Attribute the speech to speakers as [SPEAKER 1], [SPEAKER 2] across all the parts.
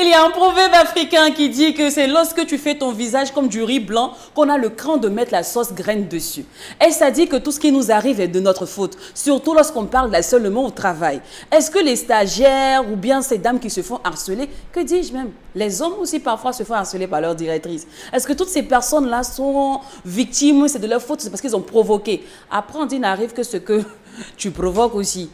[SPEAKER 1] Il y a un proverbe africain qui dit que c'est lorsque tu fais ton visage comme du riz blanc qu'on a le cran de mettre la sauce graine dessus. Et ça dit que tout ce qui nous arrive est de notre faute, surtout lorsqu'on parle seulement au travail. Est-ce que les stagiaires ou bien ces dames qui se font harceler, que dis-je même, les hommes aussi parfois se font harceler par leur directrice. Est-ce que toutes ces personnes-là sont victimes, c'est de leur faute, c'est parce qu'ils ont provoqué. Après, on dit n'arrive que ce que tu provoques aussi.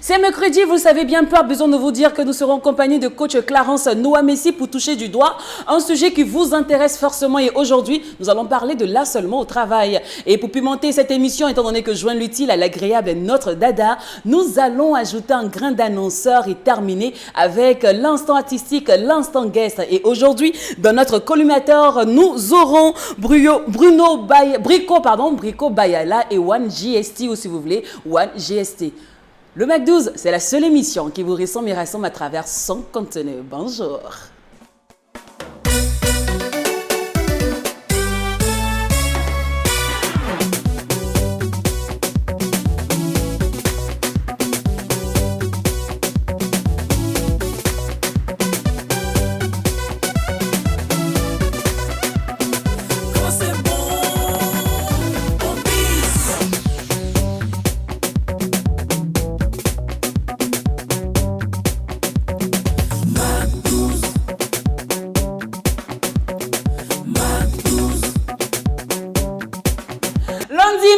[SPEAKER 1] C'est mercredi, vous le savez bien, pas besoin de vous dire que nous serons en compagnie de coach Clarence Noamessi pour toucher du doigt un sujet qui vous intéresse forcément. Et aujourd'hui, nous allons parler de l'harcèlement au travail. Et pour pimenter cette émission, étant donné que joindre l'utile à l'agréable est notre dada, nous allons ajouter un grain d'annonceur et terminer avec l'instant artistique, l'instant guest. Et aujourd'hui, dans notre collimateur, nous aurons Brico Bayala et One GST, ou si vous voulez, One GST. Le Mac12, c'est la seule émission qui vous ressemble et rassemble à travers son contenu. Bonjour.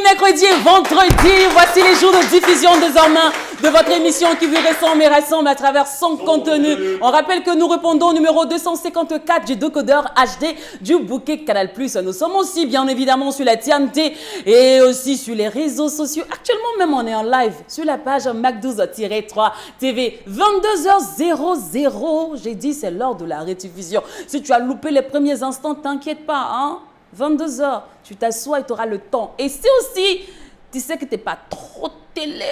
[SPEAKER 1] Mercredi et vendredi, voici les jours de diffusion désormais de votre émission qui vous ressemble et rassemble à travers son contenu. On rappelle que nous répondons au numéro 254 du décodeur HD du bouquet Canal+. Nous sommes aussi bien évidemment sur la TNT et aussi sur les réseaux sociaux. Actuellement même on est en live sur la page Mac12-3 TV 22h00. J'ai dit c'est l'heure de la rediffusion. Si tu as loupé les premiers instants, t'inquiète pas, hein. 22h, tu t'assois et tu auras le temps. Et si aussi, tu sais que tu n'es pas trop télé,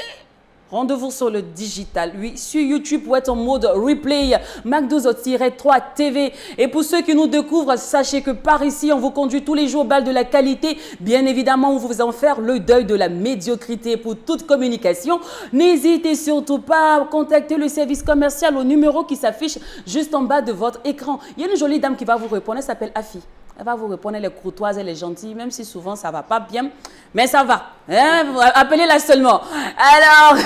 [SPEAKER 1] rendez-vous sur le digital, oui, sur YouTube pour être en mode replay, Mac12-3 TV. Et pour ceux qui nous découvrent, sachez que par ici, on vous conduit tous les jours au bal de la qualité. Bien évidemment, on vous en faire le deuil de la médiocrité. Pour toute communication, n'hésitez surtout pas à contacter le service commercial au numéro qui s'affiche juste en bas de votre écran. Il y a une jolie dame qui va vous répondre, elle s'appelle Afi. Elle va vous répondre, elle est courtoise, elle est gentille, même si souvent ça ne va pas bien, mais ça va. Hein? Appelez-la seulement. Alors,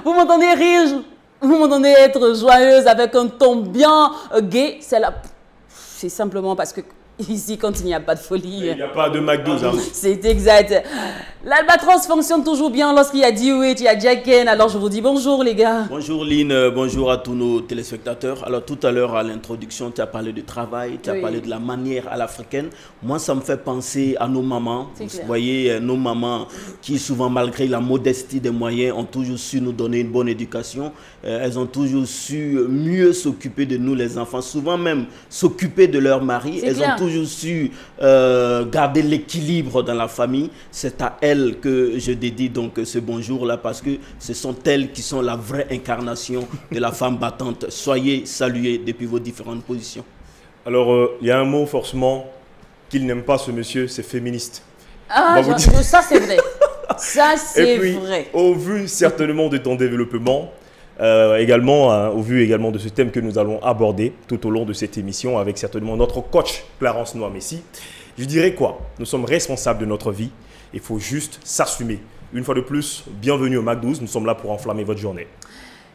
[SPEAKER 1] vous m'entendez rire, vous m'entendez être joyeuse avec un ton bien gai. C'est simplement parce que ici, quand il n'y a pas de folie...
[SPEAKER 2] Il n'y a pas de Mac12. Hein.
[SPEAKER 1] C'est exact. L'Albatros fonctionne toujours bien lorsqu'il y a Dewey, il y a Jacken. Alors, je vous dis bonjour, les gars.
[SPEAKER 3] Bonjour, Lynn. Bonjour à tous nos téléspectateurs. Alors, tout à l'heure, à l'introduction, tu as parlé de travail, tu as parlé de la manière à l'africaine. Moi, ça me fait penser à nos mamans. Vous voyez, nos mamans qui, souvent, malgré la modestie des moyens, ont toujours su nous donner une bonne éducation. Elles ont toujours su mieux s'occuper de nous, les enfants. Souvent même s'occuper de leur mari. Elles ont toujours su garder l'équilibre dans la famille. C'est à elles que je dédie donc ce bonjour-là parce que ce sont elles qui sont la vraie incarnation de la femme battante. Soyez salués depuis vos différentes positions.
[SPEAKER 2] Alors, il y a un mot forcément qu'il n'aime pas ce monsieur, c'est féministe.
[SPEAKER 1] Ah, ça c'est vrai. Ça c'est vrai.
[SPEAKER 2] Au vu certainement de ton développement, au vu également de ce thème que nous allons aborder tout au long de cette émission avec certainement notre coach Clarence Noamessi, je dirais quoi? Nous sommes responsables de notre vie. Il faut juste s'assumer. Une fois de plus, bienvenue au Mac12. Nous sommes là pour enflammer votre journée.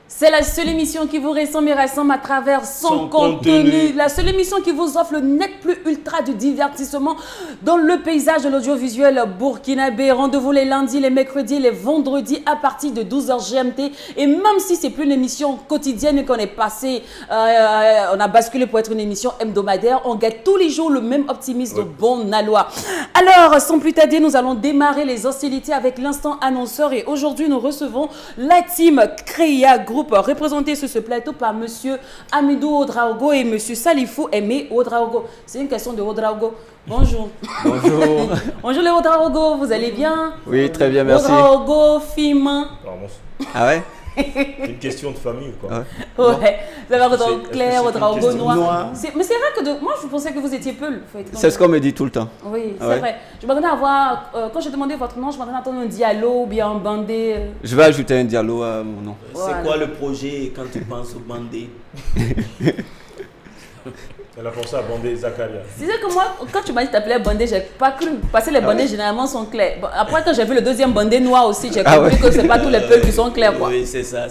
[SPEAKER 1] C'est la seule émission qui vous ressemble et rassemble à travers son contenu. La seule émission qui vous offre le net plus ultra du divertissement dans le paysage de l'audiovisuel burkinabé. Rendez-vous les lundis, les mercredis, les vendredis à partir de 12h GMT. Et même si c'est plus une émission quotidienne et qu'on est passé, on a basculé pour être une émission hebdomadaire, on gagne tous les jours le même optimisme de bon aloi. Alors, sans plus tarder, nous allons démarrer les hostilités avec l'instant annonceur. Et aujourd'hui, nous recevons la team Créa Group, représenté sur ce plateau par monsieur Amidou Ouedraogo et monsieur Salifou Aimé Ouedraogo. C'est une question de Ouedraogo. Bonjour.
[SPEAKER 4] Bonjour.
[SPEAKER 1] Bonjour les Ouedraogo, vous allez bien?
[SPEAKER 4] Oui, très bien, merci.
[SPEAKER 1] Ouedraogo, Fima.
[SPEAKER 4] Ah ouais?
[SPEAKER 2] C'est une question de famille, quoi.
[SPEAKER 1] Ouais, vous avez Ouedraogo clair, Ouedraogo noir. Mais c'est vrai que moi, je pensais que vous étiez Peul.
[SPEAKER 4] C'est ce qu'on me dit tout le temps.
[SPEAKER 1] Oui, c'est vrai. Je m'attendais à voir, quand j'ai demandé votre nom, je m'attendais à entendre un Diallo ou bien un Bandé.
[SPEAKER 4] Je vais ajouter un Diallo à mon nom.
[SPEAKER 3] C'est quoi le projet quand tu penses au Bandé?
[SPEAKER 2] Elle a pensé à Bandé Zakaria.
[SPEAKER 1] C'est que moi, quand tu m'as dit t'appelais Bandé, j'ai pas cru. Parce que les bandés généralement sont clairs. Bon, après, quand j'ai vu le deuxième Bandé noir aussi, j'ai compris que c'est pas tous les Peuls qui sont clairs, quoi.
[SPEAKER 3] Oui, c'est ça.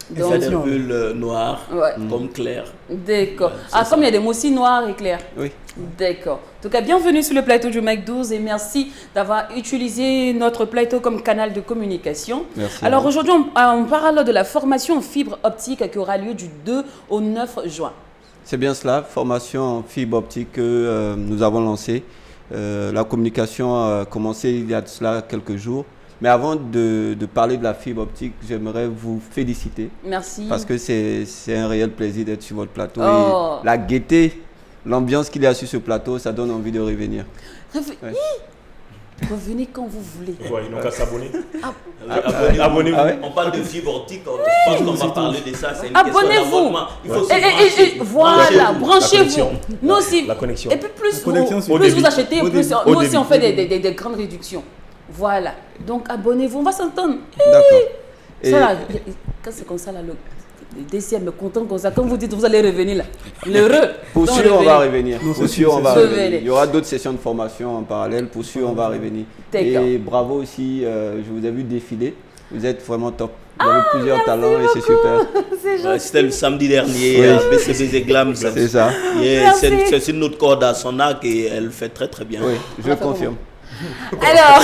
[SPEAKER 3] Il y a des Peuls noirs comme clairs.
[SPEAKER 1] D'accord. Comme il y a des moussis noirs et clairs.
[SPEAKER 4] Oui.
[SPEAKER 1] D'accord. En tout cas, bienvenue sur le plateau du Mec 12 et merci d'avoir utilisé notre plateau comme canal de communication.
[SPEAKER 4] Merci.
[SPEAKER 1] Alors aujourd'hui, on parle de la formation en fibre optique qui aura lieu du 2 au 9 juin.
[SPEAKER 4] C'est bien cela, formation en fibre optique que nous avons lancée. La communication a commencé il y a de cela quelques jours. Mais avant de parler de la fibre optique, j'aimerais vous féliciter.
[SPEAKER 1] Merci.
[SPEAKER 4] Parce que c'est un réel plaisir d'être sur votre plateau. Et la gaieté, l'ambiance qu'il y a sur ce plateau, ça donne envie de revenir.
[SPEAKER 1] Revenez quand vous voulez.
[SPEAKER 2] Quoi, ils n'ont qu'à s'abonner.
[SPEAKER 3] Abonnez-vous.
[SPEAKER 4] Ah ouais?
[SPEAKER 3] On parle de fibre optique, je pense qu'on va parler de ça.
[SPEAKER 1] Abonnez-vous.
[SPEAKER 3] Il faut se brancher.
[SPEAKER 1] Voilà, branchez-vous. Nous aussi.
[SPEAKER 2] La connexion.
[SPEAKER 1] Et puis plus vous
[SPEAKER 2] débit.
[SPEAKER 1] achetez, plus nous aussi on fait des grandes réductions. Voilà. Donc abonnez-vous, on va s'entendre.
[SPEAKER 4] D'accord.
[SPEAKER 1] Ça là, quand c'est comme ça là, le DCM est content comme ça. Comme vous dites, vous allez revenir là. L'heureux.
[SPEAKER 4] Pour sûr, on va revenir. Pour sûr, on va
[SPEAKER 1] revenir.
[SPEAKER 4] revenir. Il y aura d'autres sessions de formation en parallèle. Pour sûr, on va revenir. Et bravo aussi, je vous ai vu défiler. Vous êtes vraiment top. Vous avez plusieurs talents et c'est super.
[SPEAKER 3] C'était le samedi dernier à BCBZ Glam.
[SPEAKER 4] C'est ça.
[SPEAKER 3] C'est une autre corde à son arc et elle fait très très bien.
[SPEAKER 4] Oui, je confirme.
[SPEAKER 1] Alors,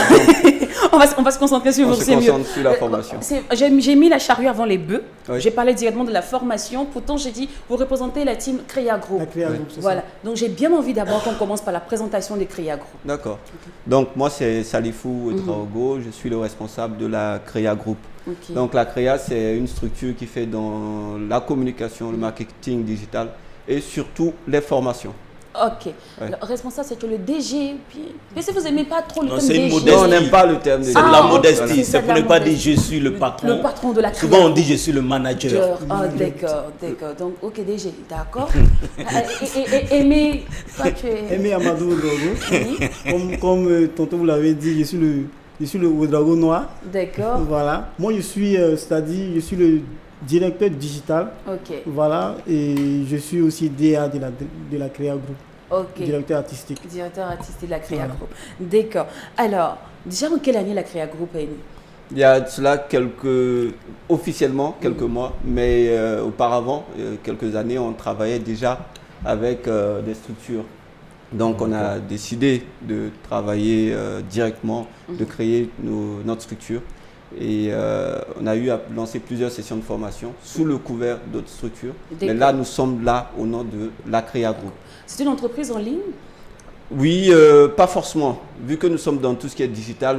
[SPEAKER 1] on va se concentrer sur
[SPEAKER 4] on
[SPEAKER 1] vous.
[SPEAKER 4] se concentre sur la formation.
[SPEAKER 1] J'ai mis la charrue avant les bœufs.
[SPEAKER 4] Oui.
[SPEAKER 1] J'ai parlé directement de la formation. Pourtant, j'ai dit, vous représentez la team Créa Group.
[SPEAKER 5] La Créa Group, c'est
[SPEAKER 1] voilà. Donc, j'ai bien envie d'abord qu'on commence par la présentation des Créa Group.
[SPEAKER 4] D'accord. Donc, moi, c'est Salifou Ouedraogo. Je suis le responsable de la Créa Group.
[SPEAKER 1] Okay.
[SPEAKER 4] Donc, la Créa, c'est une structure qui fait dans la communication, le marketing digital et surtout les formations.
[SPEAKER 1] Ok. Ouais. Le responsable, c'est le DG. Mais si vous n'aimez pas trop le terme
[SPEAKER 3] c'est une
[SPEAKER 1] DG.
[SPEAKER 3] modestie.
[SPEAKER 4] Non, on n'aime pas le terme DG.
[SPEAKER 3] C'est de la modestie. C'est pour ne pas dire je suis le patron.
[SPEAKER 1] Le patron de la Créa.
[SPEAKER 3] Souvent, on dit je suis le manager.
[SPEAKER 1] Ah, d'accord. Donc, ok, DG, d'accord. Et Aimé, toi, tu es...
[SPEAKER 5] Aimé Amadou Ouedraogo. Comme tantôt vous l'avez dit, je suis le Ouedraogo noir.
[SPEAKER 1] D'accord.
[SPEAKER 5] Voilà. Moi, je suis le directeur digital.
[SPEAKER 1] Ok.
[SPEAKER 5] Voilà. Et je suis aussi DA de la Créa Group.
[SPEAKER 1] Ok.
[SPEAKER 5] Directeur artistique.
[SPEAKER 1] Directeur artistique de la Créa Group. D'accord. Alors, déjà en quelle année la Créa Group est née?
[SPEAKER 4] Il y a cela officiellement quelques mois, mais auparavant, quelques années, on travaillait déjà avec des structures. Donc on a décidé de travailler directement, de créer notre structure. Et on a eu à lancer plusieurs sessions de formation sous le couvert d'autres structures. Mais là, nous sommes là au nom de la Créa Group.
[SPEAKER 1] C'est une entreprise en ligne?
[SPEAKER 4] Oui, pas forcément. Vu que nous sommes dans tout ce qui est digital,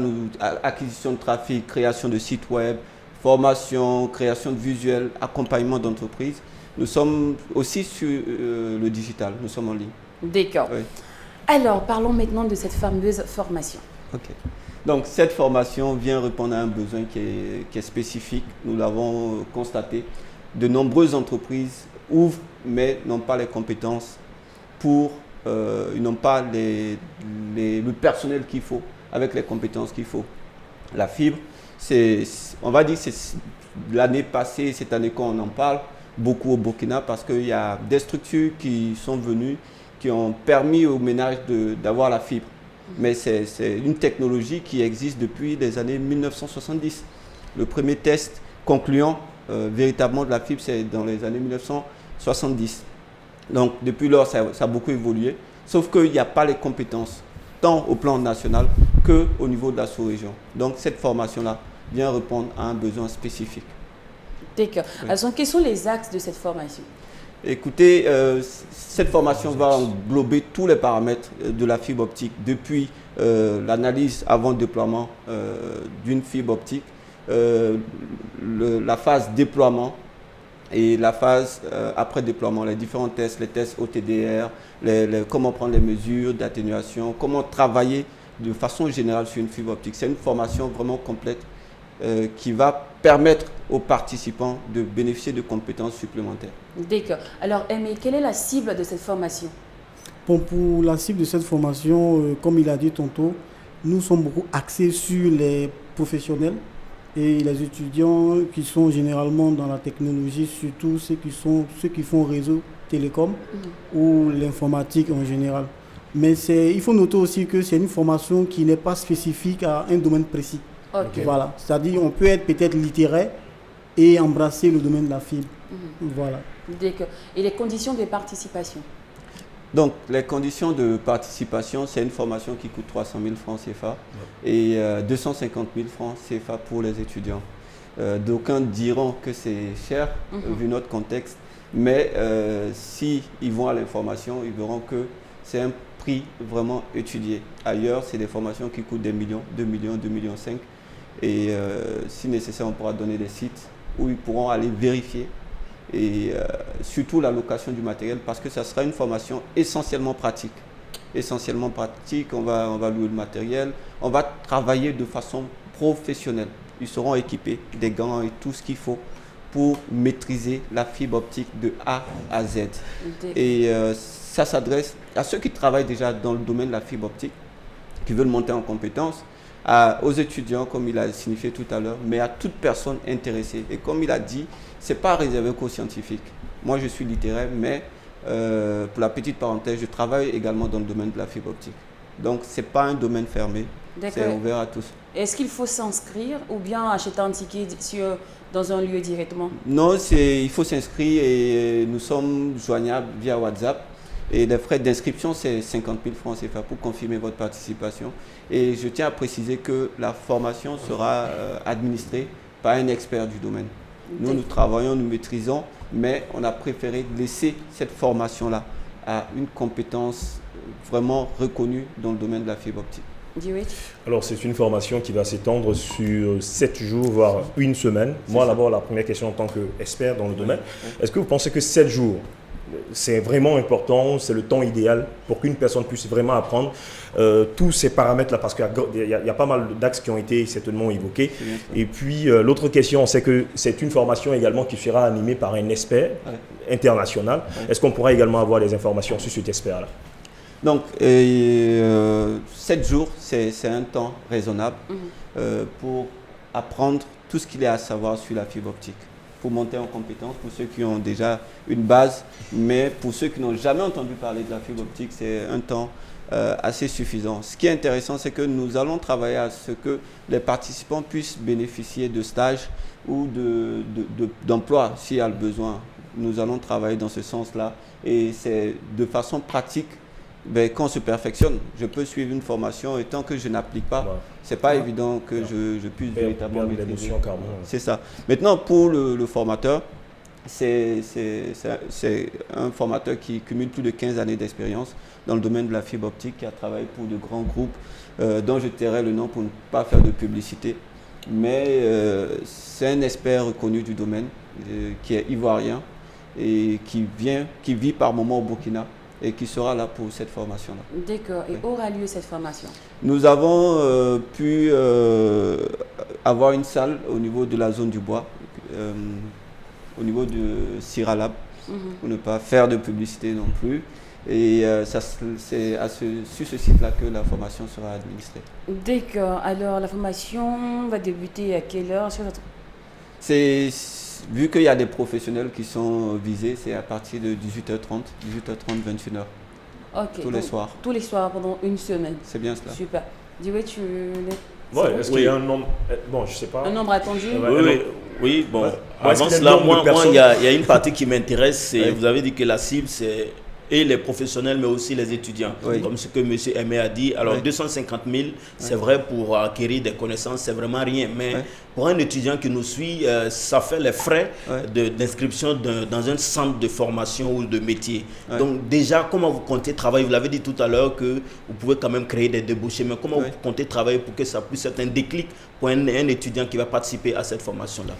[SPEAKER 4] acquisition de trafic, création de sites web, formation, création de visuels, accompagnement d'entreprise, nous sommes aussi sur le digital, nous sommes en ligne.
[SPEAKER 1] D'accord. Oui. Alors, parlons maintenant de cette fameuse formation.
[SPEAKER 4] Ok. Donc, cette formation vient répondre à un besoin qui est spécifique. Nous l'avons constaté. De nombreuses entreprises ouvrent, mais n'ont pas les compétences ils n'ont pas le personnel qu'il faut, avec les compétences qu'il faut. La fibre, on va dire que c'est l'année passée, cette année qu'on en parle beaucoup au Burkina, parce qu'il y a des structures qui sont venues, qui ont permis aux ménages d'avoir la fibre. Mais c'est une technologie qui existe depuis les années 1970. Le premier test concluant véritablement de la fibre, c'est dans les années 1970. Donc depuis lors, ça a beaucoup évolué. Sauf qu'il n'y a pas les compétences, tant au plan national qu'au niveau de la sous-région. Donc cette formation-là vient répondre à un besoin spécifique.
[SPEAKER 1] D'accord. Oui. Alors, quels sont les axes de cette formation?
[SPEAKER 4] Écoutez, cette formation va englober tous les paramètres de la fibre optique, depuis l'analyse avant déploiement d'une fibre optique, la phase déploiement et la phase après déploiement, les différents tests, les tests OTDR, comment prendre les mesures d'atténuation, comment travailler de façon générale sur une fibre optique. C'est une formation vraiment complète qui va permettre aux participants de bénéficier de compétences supplémentaires.
[SPEAKER 1] D'accord. Alors, Aimé, quelle est la cible de cette formation?
[SPEAKER 5] Bon, pour la cible de cette formation, comme il a dit tantôt, nous sommes beaucoup axés sur les professionnels et les étudiants qui sont généralement dans la technologie, surtout ceux qui font réseau télécom ou l'informatique en général. Mais il faut noter aussi que c'est une formation qui n'est pas spécifique à un domaine précis.
[SPEAKER 1] Okay.
[SPEAKER 5] Voilà. C'est-à-dire on peut être peut-être littéraire et embrasser le domaine de la fibre. Voilà.
[SPEAKER 1] D'accord. Et les conditions de participation?
[SPEAKER 4] Donc, les conditions de participation, c'est une formation qui coûte 300 000 francs CFA et 250 000 francs CFA pour les étudiants. D'aucuns diront que c'est cher, vu notre contexte, mais si ils vont à l'information, ils verront que c'est un prix vraiment étudié. Ailleurs, c'est des formations qui coûtent des millions, 2 millions, 2,5 millions. Et si nécessaire, on pourra donner des sites où ils pourront aller vérifier et surtout la location du matériel parce que ça sera une formation essentiellement pratique. Essentiellement pratique, on va louer le matériel, on va travailler de façon professionnelle. Ils seront équipés des gants et tout ce qu'il faut pour maîtriser la fibre optique de A à Z. Et ça s'adresse à ceux qui travaillent déjà dans le domaine de la fibre optique, qui veulent monter en compétences, aux étudiants, comme il a signifié tout à l'heure, mais à toute personne intéressée. Et comme il a dit, ce n'est pas réservé qu'aux scientifiques. Moi, je suis littéraire, mais pour la petite parenthèse, je travaille également dans le domaine de la fibre optique. Donc, ce n'est pas un domaine fermé, c'est ouvert à tous.
[SPEAKER 1] Est-ce qu'il faut s'inscrire ou bien acheter un ticket dans un lieu directement?
[SPEAKER 4] Non, il faut s'inscrire et nous sommes joignables via WhatsApp. Et les frais d'inscription, c'est 50 000 francs CFA pour confirmer votre participation. Et je tiens à préciser que la formation sera administrée par un expert du domaine. Nous travaillons, nous maîtrisons, mais on a préféré laisser cette formation-là à une compétence vraiment reconnue dans le domaine de la fibre optique.
[SPEAKER 2] Alors, c'est une formation qui va s'étendre sur 7 jours, voire une semaine. Moi, d'abord, la première question en tant qu'expert dans le domaine, est-ce que vous pensez que 7 jours, c'est vraiment important, c'est le temps idéal pour qu'une personne puisse vraiment apprendre tous ces paramètres-là, parce qu'il y a pas mal d'axes qui ont été certainement évoqués. Et puis, l'autre question, c'est que c'est une formation également qui sera animée par un expert international. Est-ce qu'on pourra également avoir des informations sur cet expert-là?
[SPEAKER 4] Donc, 7 jours, c'est un temps raisonnable pour apprendre tout ce qu'il y a à savoir sur la fibre optique, pour monter en compétence, pour ceux qui ont déjà une base, mais pour ceux qui n'ont jamais entendu parler de la fibre optique, c'est un temps assez suffisant. Ce qui est intéressant, c'est que nous allons travailler à ce que les participants puissent bénéficier de stages ou d'emplois s'il y a le besoin. Nous allons travailler dans ce sens-là et c'est de façon pratique. Ben, quand on se perfectionne, je peux suivre une formation et tant que je n'applique pas, c'est pas évident que je puisse véritablement maîtriser. C'est ça. Maintenant, pour le formateur, c'est un formateur qui cumule plus de 15 années d'expérience dans le domaine de la fibre optique, qui a travaillé pour de grands groupes dont je tairai le nom pour ne pas faire de publicité. Mais c'est un expert reconnu du domaine qui est ivoirien et qui vit par moment au Burkina et qui sera là pour cette formation-là.
[SPEAKER 1] D'accord. Et où aura lieu cette formation?
[SPEAKER 4] Nous avons pu avoir une salle au niveau de la zone du bois, au niveau de Siralab, pour ne pas faire de publicité non plus. Et c'est sur ce site-là que la formation sera administrée. D'accord.
[SPEAKER 1] Alors, la formation va débuter à quelle heure?
[SPEAKER 4] Vu qu'il y a des professionnels qui sont visés, c'est à partir de 18h30, 21h.
[SPEAKER 1] Ok.
[SPEAKER 4] Tous les soirs.
[SPEAKER 1] Tous les soirs pendant une semaine.
[SPEAKER 4] C'est bien cela.
[SPEAKER 1] Super. Dis-oui, tu...
[SPEAKER 2] Ouais, est-ce qu'il y a un nombre... Bon, je sais pas.
[SPEAKER 1] Un nombre attendu?
[SPEAKER 3] Oui, bon.
[SPEAKER 2] Ouais.
[SPEAKER 3] Avant cela, moi, il y a une partie qui m'intéresse. Vous avez dit que la cible, c'est et les professionnels, mais aussi les étudiants, comme ce que M. Aimé a dit. Alors, 250 000, c'est vrai, pour acquérir des connaissances, c'est vraiment rien. Mais pour un étudiant qui nous suit, ça fait les frais d'inscription dans un centre de formation ou de métier. Donc, déjà, comment vous comptez travailler? Vous l'avez dit tout à l'heure que vous pouvez quand même créer des débouchés, mais comment vous comptez travailler pour que ça puisse être un déclic pour un étudiant qui va participer à cette formation-là?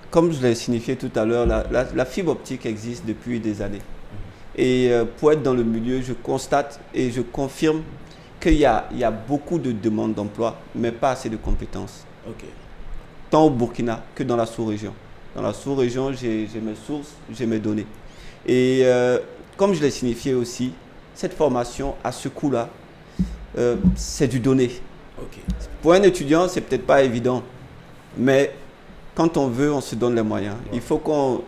[SPEAKER 4] Comme je l'ai signifié tout à l'heure, la fibre optique existe depuis des années. Et pour être dans le milieu, je constate et je confirme qu'il y a beaucoup de demandes d'emploi, mais pas assez de compétences. tant au Burkina que dans la sous-région. Dans la sous-région, j'ai mes sources, j'ai mes données. Et comme je l'ai signifié aussi, cette formation, à ce coût-là, c'est du donné.
[SPEAKER 3] Okay.
[SPEAKER 4] Pour un étudiant, c'est peut-être pas évident, mais quand on veut, on se donne les moyens. Ouais. Il faut qu'on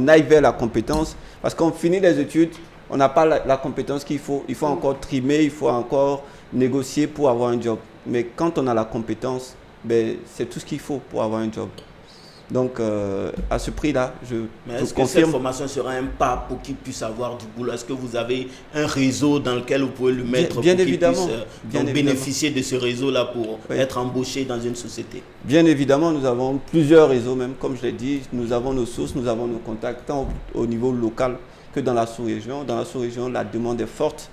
[SPEAKER 4] aille vers la compétence, parce qu'on finit les études, on n'a pas la compétence qu'il faut. Il faut encore trimer, il faut encore négocier pour avoir un job. Mais quand on a la compétence, ben, c'est tout ce qu'il faut pour avoir un job. Donc, à ce prix-là, je
[SPEAKER 3] est-ce que cette formation sera un pas pour qu'il puisse avoir du boulot? Est-ce que vous avez un réseau dans lequel vous pouvez le mettre
[SPEAKER 4] bien
[SPEAKER 3] pour
[SPEAKER 4] évidemment,
[SPEAKER 3] qu'il puisse bénéficier de ce réseau-là pour être embauché dans une société?
[SPEAKER 4] Bien évidemment, nous avons plusieurs réseaux même, comme je l'ai dit. Nous avons nos sources, nous avons nos contacts, tant au niveau local que dans la sous-région. Dans la sous-région, la demande est forte.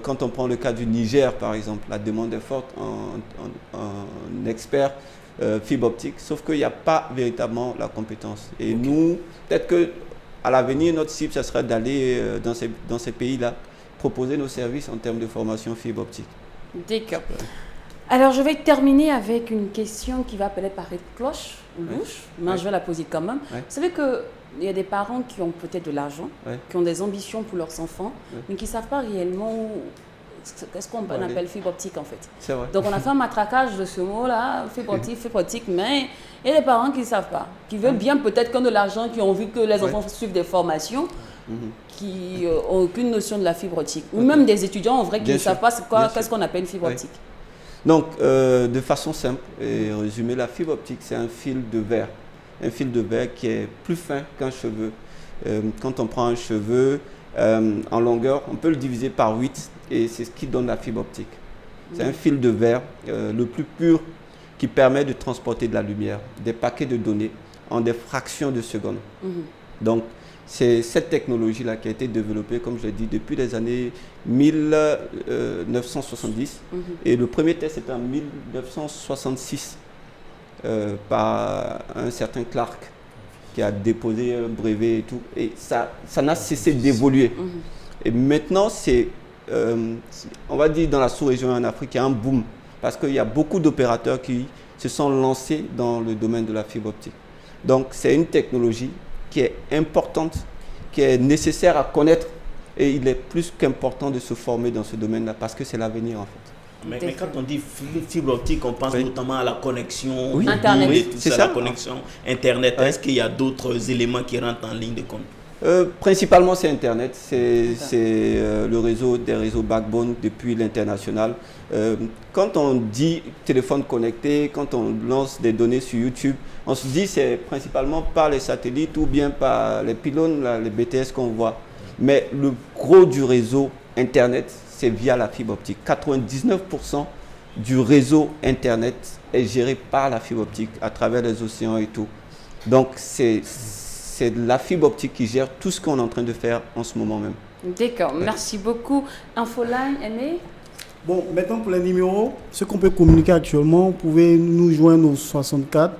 [SPEAKER 4] Quand on prend le cas du Niger, par exemple, la demande est forte en experts fibre optique, sauf qu'il n'y a pas véritablement la compétence. Et nous, peut-être qu'à l'avenir, notre cible, ce serait d'aller dans ces pays-là, proposer nos services en termes de formation fibre optique.
[SPEAKER 1] D'accord. Alors, je vais terminer avec une question qui va peut-être paraître cloche ou louche, mais je vais la poser quand même. Vous savez qu'il y a des parents qui ont peut-être de l'argent, qui ont des ambitions pour leurs enfants, mais qui ne savent pas réellement qu'est-ce qu'on appelle fibre optique en fait.
[SPEAKER 4] C'est vrai.
[SPEAKER 1] Donc on a fait un matraquage de ce mot-là, fibre optique, mais il y a des parents qui ne savent pas, qui veulent bien peut-être qu'on de l'argent, qui ont vu que les enfants suivent des formations, qui n'ont aucune notion de la fibre optique. Ou même des étudiants en vrai qui ne savent pas qu'est-ce qu'on appelle fibre optique.
[SPEAKER 4] Donc de façon simple et résumée, la fibre optique c'est un fil de verre. Un fil de verre qui est plus fin qu'un cheveu. Quand on prend un cheveu en longueur, on peut le diviser par 8 et c'est ce qui donne la fibre optique. C'est un fil de verre le plus pur qui permet de transporter de la lumière, des paquets de données en des fractions de secondes. Donc c'est cette technologie-là qui a été développée, comme je l'ai dit, depuis les années 1970 et le premier test était en 1966 par un certain Clark qui a déposé un brevet et tout. Et ça n'a cessé d'évoluer. Et maintenant, c'est, on va dire, dans la sous-région en Afrique, il y a un boom. Parce qu'il y a beaucoup d'opérateurs qui se sont lancés dans le domaine de la fibre optique. Donc, c'est une technologie qui est importante, qui est nécessaire à connaître. Et il est plus qu'important de se former dans ce domaine-là parce que c'est l'avenir, en fait.
[SPEAKER 3] Mais quand on dit fibre optique, on pense notamment à la connexion
[SPEAKER 1] Internet.
[SPEAKER 3] Tout ça, la connexion Internet. Est-ce qu'il y a d'autres éléments qui rentrent en ligne de compte?
[SPEAKER 4] Principalement, c'est Internet. C'est le réseau des réseaux backbone depuis l'international. Quand on dit téléphone connecté, quand on lance des données sur YouTube, on se dit c'est principalement par les satellites ou bien par les pylônes, là, les BTS qu'on voit. Mais le gros du réseau Internet, c'est via la fibre optique. 99% du réseau Internet est géré par la fibre optique à travers les océans et tout. Donc, c'est la fibre optique qui gère tout ce qu'on est en train de faire en ce moment même.
[SPEAKER 1] D'accord, merci beaucoup. Infoline, Aimé?
[SPEAKER 5] Bon, maintenant pour les numéros, ce qu'on peut communiquer actuellement, vous pouvez nous joindre au 64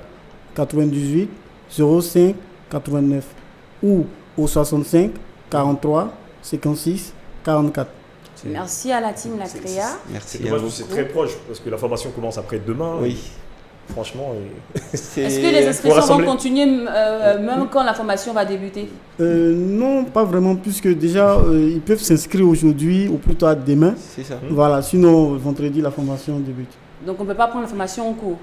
[SPEAKER 5] 98 05 89 ou au 65 43 56 44.
[SPEAKER 1] Merci à la team La Créa.
[SPEAKER 2] Merci. C'est très proche parce que la formation commence après demain.
[SPEAKER 4] Oui.
[SPEAKER 2] Franchement.
[SPEAKER 1] Est-ce que les inscriptions vont continuer même quand la formation va débuter?
[SPEAKER 5] Non, pas vraiment, puisque déjà ils peuvent s'inscrire aujourd'hui ou plutôt demain.
[SPEAKER 4] C'est ça.
[SPEAKER 5] Voilà, sinon vendredi la formation débute.
[SPEAKER 1] Donc on ne peut pas prendre la formation en cours?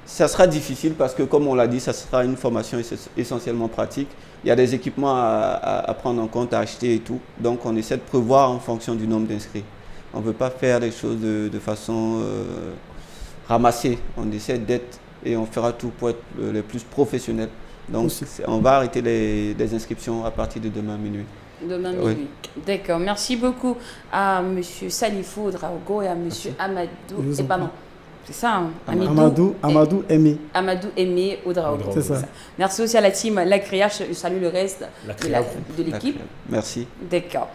[SPEAKER 4] Ça sera difficile parce que, comme on l'a dit, ça sera une formation essentiellement pratique. Il y a des équipements à prendre en compte, à acheter et tout. Donc, on essaie de prévoir en fonction du nombre d'inscrits. On ne veut pas faire les choses de façon ramassée. On essaie d'être et on fera tout pour être les plus professionnels. Donc, on va arrêter les inscriptions à partir de demain minuit.
[SPEAKER 1] Demain minuit. D'accord. Merci beaucoup à M. Salifou Ouedraogo et à M. Amadou. C'est ça, hein?
[SPEAKER 5] Amadou Aimé.
[SPEAKER 1] Amadou Aimé Ouedraogo.
[SPEAKER 5] C'est ça.
[SPEAKER 1] Merci aussi à la team La Créa. Je salue le reste de l'équipe.
[SPEAKER 4] Merci.
[SPEAKER 1] D'accord.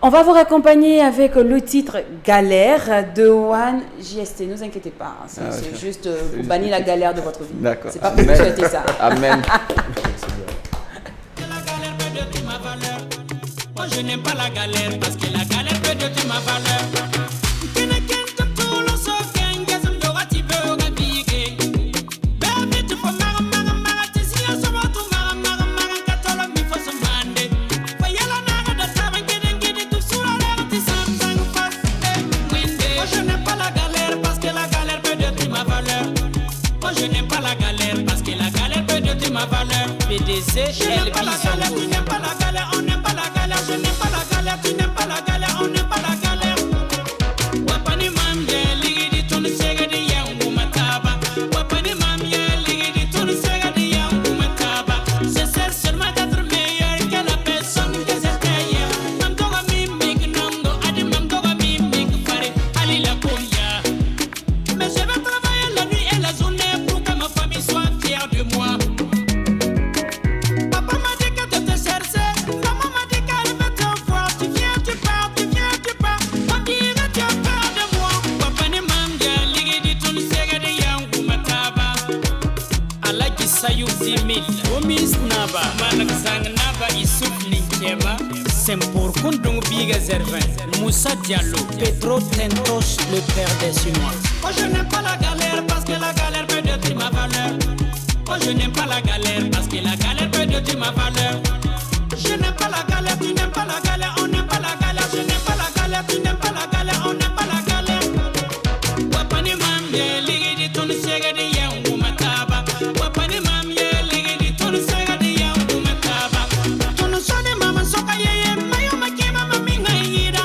[SPEAKER 1] On va vous raccompagner avec le titre Galère de One JST. Ne vous inquiétez pas, hein. C'est juste vous bannir la galère de votre vie.
[SPEAKER 4] D'accord.
[SPEAKER 1] C'est pas pour vous souhaiter ça.
[SPEAKER 4] Amen.
[SPEAKER 6] Moi je n'aime pas la galère parce que la galère peut détruire ma valeur. Tout le Moi je n'aime pas la galère parce que la galère peut détruire ma valeur. PDC, je n'aime pas la galère, tu n'aimes pas la galère, on n'aime pas la galère. Je n'aime pas la galère, tu n'aimes pas la galère, on n'aime pas la galère. Wapani mamye, ligidi tunu segadi yangu mataba. Wapani mamye, ligidi tunu segadi yangu mataba. Je sais seulement d'être meilleur que la personne que j'étais hier. Mam toga mimik nongo, adi mam toga mimik fare, ali la koya. Mais je vais travailler la nuit et la journée pour que ma famille soit fière de moi. Papa m'a dit que de te chercher, maman m'a dit qu'elle veut te voir. Tu viens, tu pars, tu viens, tu pars. On dirait tu as peur de moi. Papa ni manga, ligidi tunu segadi yangu mataba. Alaki sayu zimil, omis naba, manak sang naba isuf linkeba. Sempor kundung biga zervin, Moussa Diallo, Pedro Tentos, le père des Chinois. Oh je n'aime pas la galère parce que la galère peut détruire ma valeur. Oh je n'aime pas la galère parce que la galère peut détruire ma valeur. Je n'aime pas la galère, tu n'aimes pas la galère, on n'aime pas la galère. Je n'aime pas la galère, tu n'aimes pas la galère, on n'aime pas la galère. Wapani mamye, ligidi tunu segadi yangu mataba. Wapani mamye, ligidi tunu segadi yangu mataba. Tunu sone mama soka yeye, mayo makema maminga yira.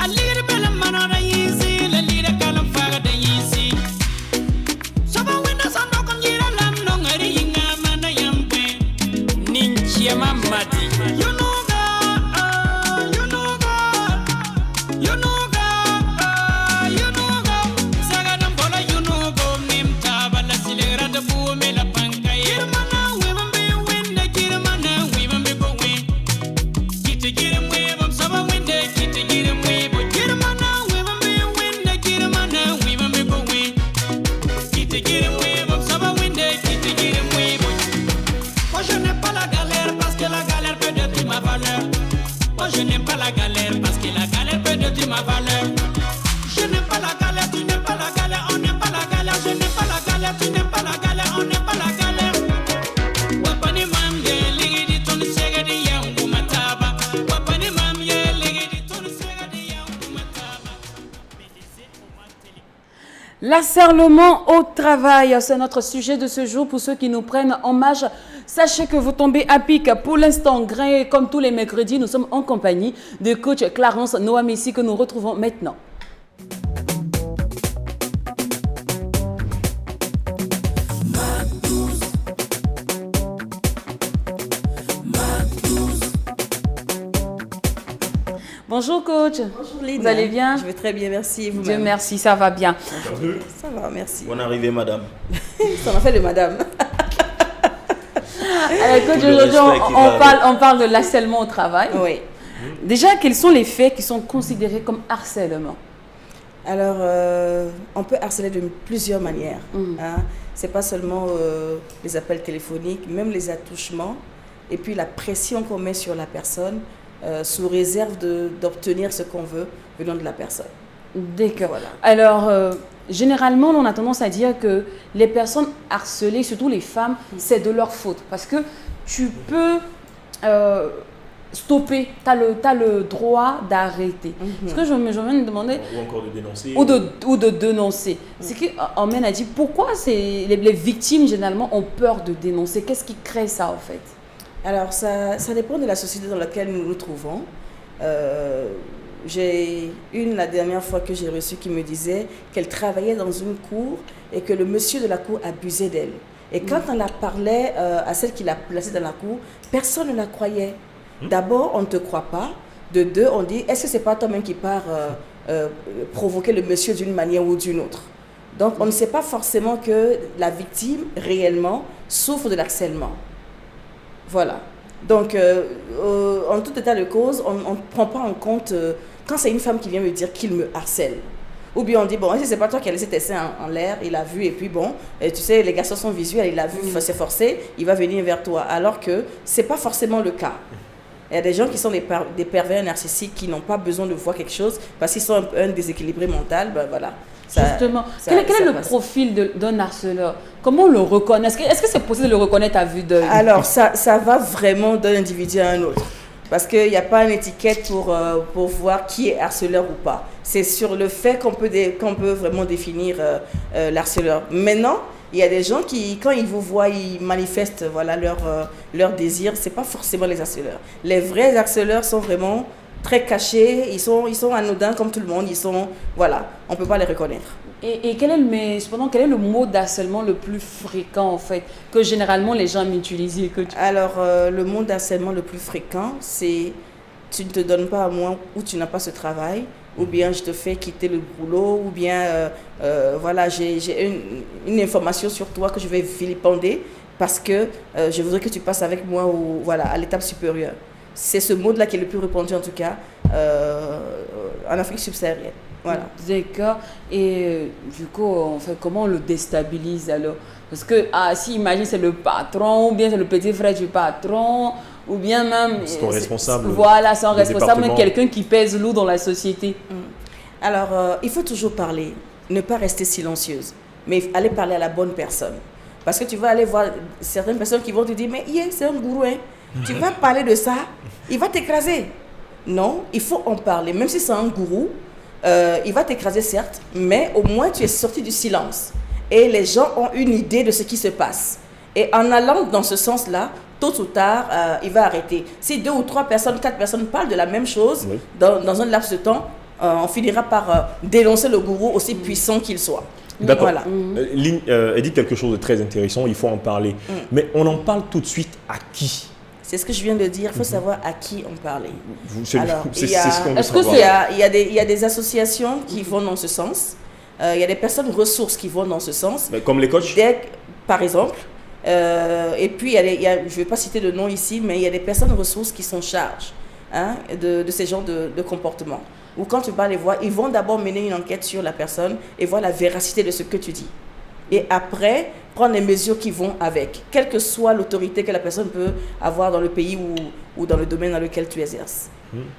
[SPEAKER 6] Aligiri bela manora yizi, lalira kalam faga da yizi. Saba wina sando kon yira lam no ngari yinga mana yampe. Ninchia mamadi. You know God, you know God, you know God, you know God. Sagadam bola you know God, nim tabala silera de bume la panka. Girmana women be win, the girmana women be go win. Kitty get him way, I'm saba win, the kitty get him way, but girmana women be win, the girmana women be go win. Kitty get him way, I'm saba win, the kitty get him way, but moi je n'aime pas la galère parce que la galère peut détruire ma valeur. Moi je n'aime pas la galère parce que la galère peut détruire ma valeur. Je n'aime pas la galère, tu n'aimes pas la galère, on n'aime pas la galère. Je n'aime pas la galère, tu n'aimes pas la galère, on n'aime pas la galère. Wapani mamye, ligidi tunu segadi yangu mataba. Wapani mamye, ligidi tunu segadi yangu mataba.
[SPEAKER 1] L'harcèlement au travail, c'est notre sujet de ce jour pour ceux qui nous prennent en marge. Sachez que vous tombez à pic. Pour l'instant, comme tous les mercredis, nous sommes en compagnie de coach Clarence Noah Messi que nous retrouvons maintenant. Bonjour coach.
[SPEAKER 7] Bonjour Lina.
[SPEAKER 1] Vous allez bien?
[SPEAKER 7] Je vais très bien, merci. Et vous-même?
[SPEAKER 1] Dieu merci, ça va bien.
[SPEAKER 7] Ça va, merci.
[SPEAKER 3] Bonne arrivée, madame.
[SPEAKER 7] Ça m'a fait de madame.
[SPEAKER 1] Coach, aujourd'hui, on parle de l'harcèlement au travail.
[SPEAKER 7] Oui.
[SPEAKER 1] Déjà, quels sont les faits qui sont considérés comme harcèlement?
[SPEAKER 7] Alors, on peut harceler de plusieurs manières. Hein. Ce n'est pas seulement les appels téléphoniques, même les attouchements. Et puis la pression qu'on met sur la personne sous réserve d'obtenir ce qu'on veut venant de la personne.
[SPEAKER 1] D'accord.
[SPEAKER 7] Voilà.
[SPEAKER 1] Alors, généralement, on a tendance à dire que les personnes harcelées, surtout les femmes, c'est de leur faute. Parce que tu peux stopper, tu as le droit d'arrêter. Ce que je viens de demander...
[SPEAKER 2] Ou encore de dénoncer.
[SPEAKER 1] Ou de dénoncer. C'est qu'Amen a dit, pourquoi les victimes, généralement, ont peur de dénoncer? Qu'est-ce qui crée ça, en fait?
[SPEAKER 7] Alors, ça dépend de la société dans laquelle nous nous trouvons. J'ai une, la dernière fois que j'ai reçu, qui me disait qu'elle travaillait dans une cour et que le monsieur de la cour abusait d'elle. Et quand on la parlait à celle qui l'a placée dans la cour, personne ne la croyait. D'abord, on ne te croit pas. De deux, on dit, est-ce que ce n'est pas toi-même qui part provoquer le monsieur d'une manière ou d'une autre? Donc, on ne sait pas forcément que la victime, réellement, souffre de l'harcèlement. Voilà. Donc, en tout état de cause, on ne prend pas en compte quand c'est une femme qui vient me dire qu'il me harcèle. Ou bien on dit, bon, si c'est pas toi qui as laissé tes seins en l'air, il a vu, et puis bon, et tu sais, les garçons sont visuels, il a vu, il s'est forcé, il va venir vers toi. Alors que c'est pas forcément le cas. Il y a des gens qui sont des pervers narcissiques qui n'ont pas besoin de voir quelque chose parce qu'ils sont un déséquilibré mental, ben voilà.
[SPEAKER 1] Justement, quel est le profil d'un harceleur? Comment on le reconnaît? Est-ce que c'est possible de le reconnaître à vue d'œil?
[SPEAKER 7] Alors, ça va vraiment d'un individu à un autre. Parce qu'il n'y a pas une étiquette pour voir qui est harceleur ou pas. C'est sur le fait qu'on peut vraiment définir l'harceleur. Maintenant, Il y a des gens qui, quand ils vous voient, ils manifestent voilà, leur désir. Ce n'est pas forcément les harceleurs. Les vrais harceleurs sont vraiment très cachés. Ils sont anodins comme tout le monde. Voilà, on ne peut pas les reconnaître.
[SPEAKER 1] Et quel est le mot d'harcèlement le plus fréquent, en fait, que généralement les gens m'utilisent?
[SPEAKER 7] Alors, le mot d'harcèlement le plus fréquent, c'est « tu ne te donnes pas à moi ou tu n'as pas ce travail ». Ou bien je te fais quitter le boulot, ou bien voilà, j'ai une information sur toi que je vais vilipender parce que je voudrais que tu passes avec moi voilà, à l'étape supérieure. C'est ce mot-là qui est le plus répandu en tout cas en Afrique subsaharienne. Voilà.
[SPEAKER 1] D'accord. Et du coup, on fait comment on le déstabilise alors? Parce que si imagine c'est le patron, ou bien c'est le petit frère du patron, ou bien même...
[SPEAKER 2] C'est ton responsable.
[SPEAKER 1] Voilà, c'est un responsable, mais quelqu'un qui pèse lourd dans la société.
[SPEAKER 7] Alors, il faut toujours parler, ne pas rester silencieuse, mais aller parler à la bonne personne. Parce que tu vas aller voir certaines personnes qui vont te dire, mais c'est un gourou, hein. Tu vas parler de ça, il va t'écraser. Non, il faut en parler, même si c'est un gourou, il va t'écraser certes, mais au moins tu es sorti du silence. Et les gens ont une idée de ce qui se passe. Et en allant dans ce sens-là, tôt ou tard, il va arrêter. Si 2 ou 3 personnes, 4 personnes parlent de la même chose, oui, dans un laps de temps, on finira par dénoncer le gourou aussi puissant qu'il soit.
[SPEAKER 2] D'accord.
[SPEAKER 7] Voilà.
[SPEAKER 2] Elle dit quelque chose de très intéressant, il faut en parler. Mais on en parle tout de suite à qui?
[SPEAKER 7] C'est ce que je viens de dire, il faut savoir à qui on parlait.
[SPEAKER 2] Alors,
[SPEAKER 7] c'est ce qu'on veut savoir. Il y a des associations qui vont dans ce sens. Il y a des personnes ressources qui vont dans ce sens.
[SPEAKER 2] Mais comme les coachs?
[SPEAKER 7] Par exemple. Et puis, je ne vais pas citer de nom ici, mais il y a des personnes ressources qui s'en chargent de ces genres de comportements. Ou quand tu vas les voir, ils vont d'abord mener une enquête sur la personne et voir la véracité de ce que tu dis. Et après, prendre les mesures qui vont avec, quelle que soit l'autorité que la personne peut avoir dans le pays ou dans le domaine dans lequel tu exerces.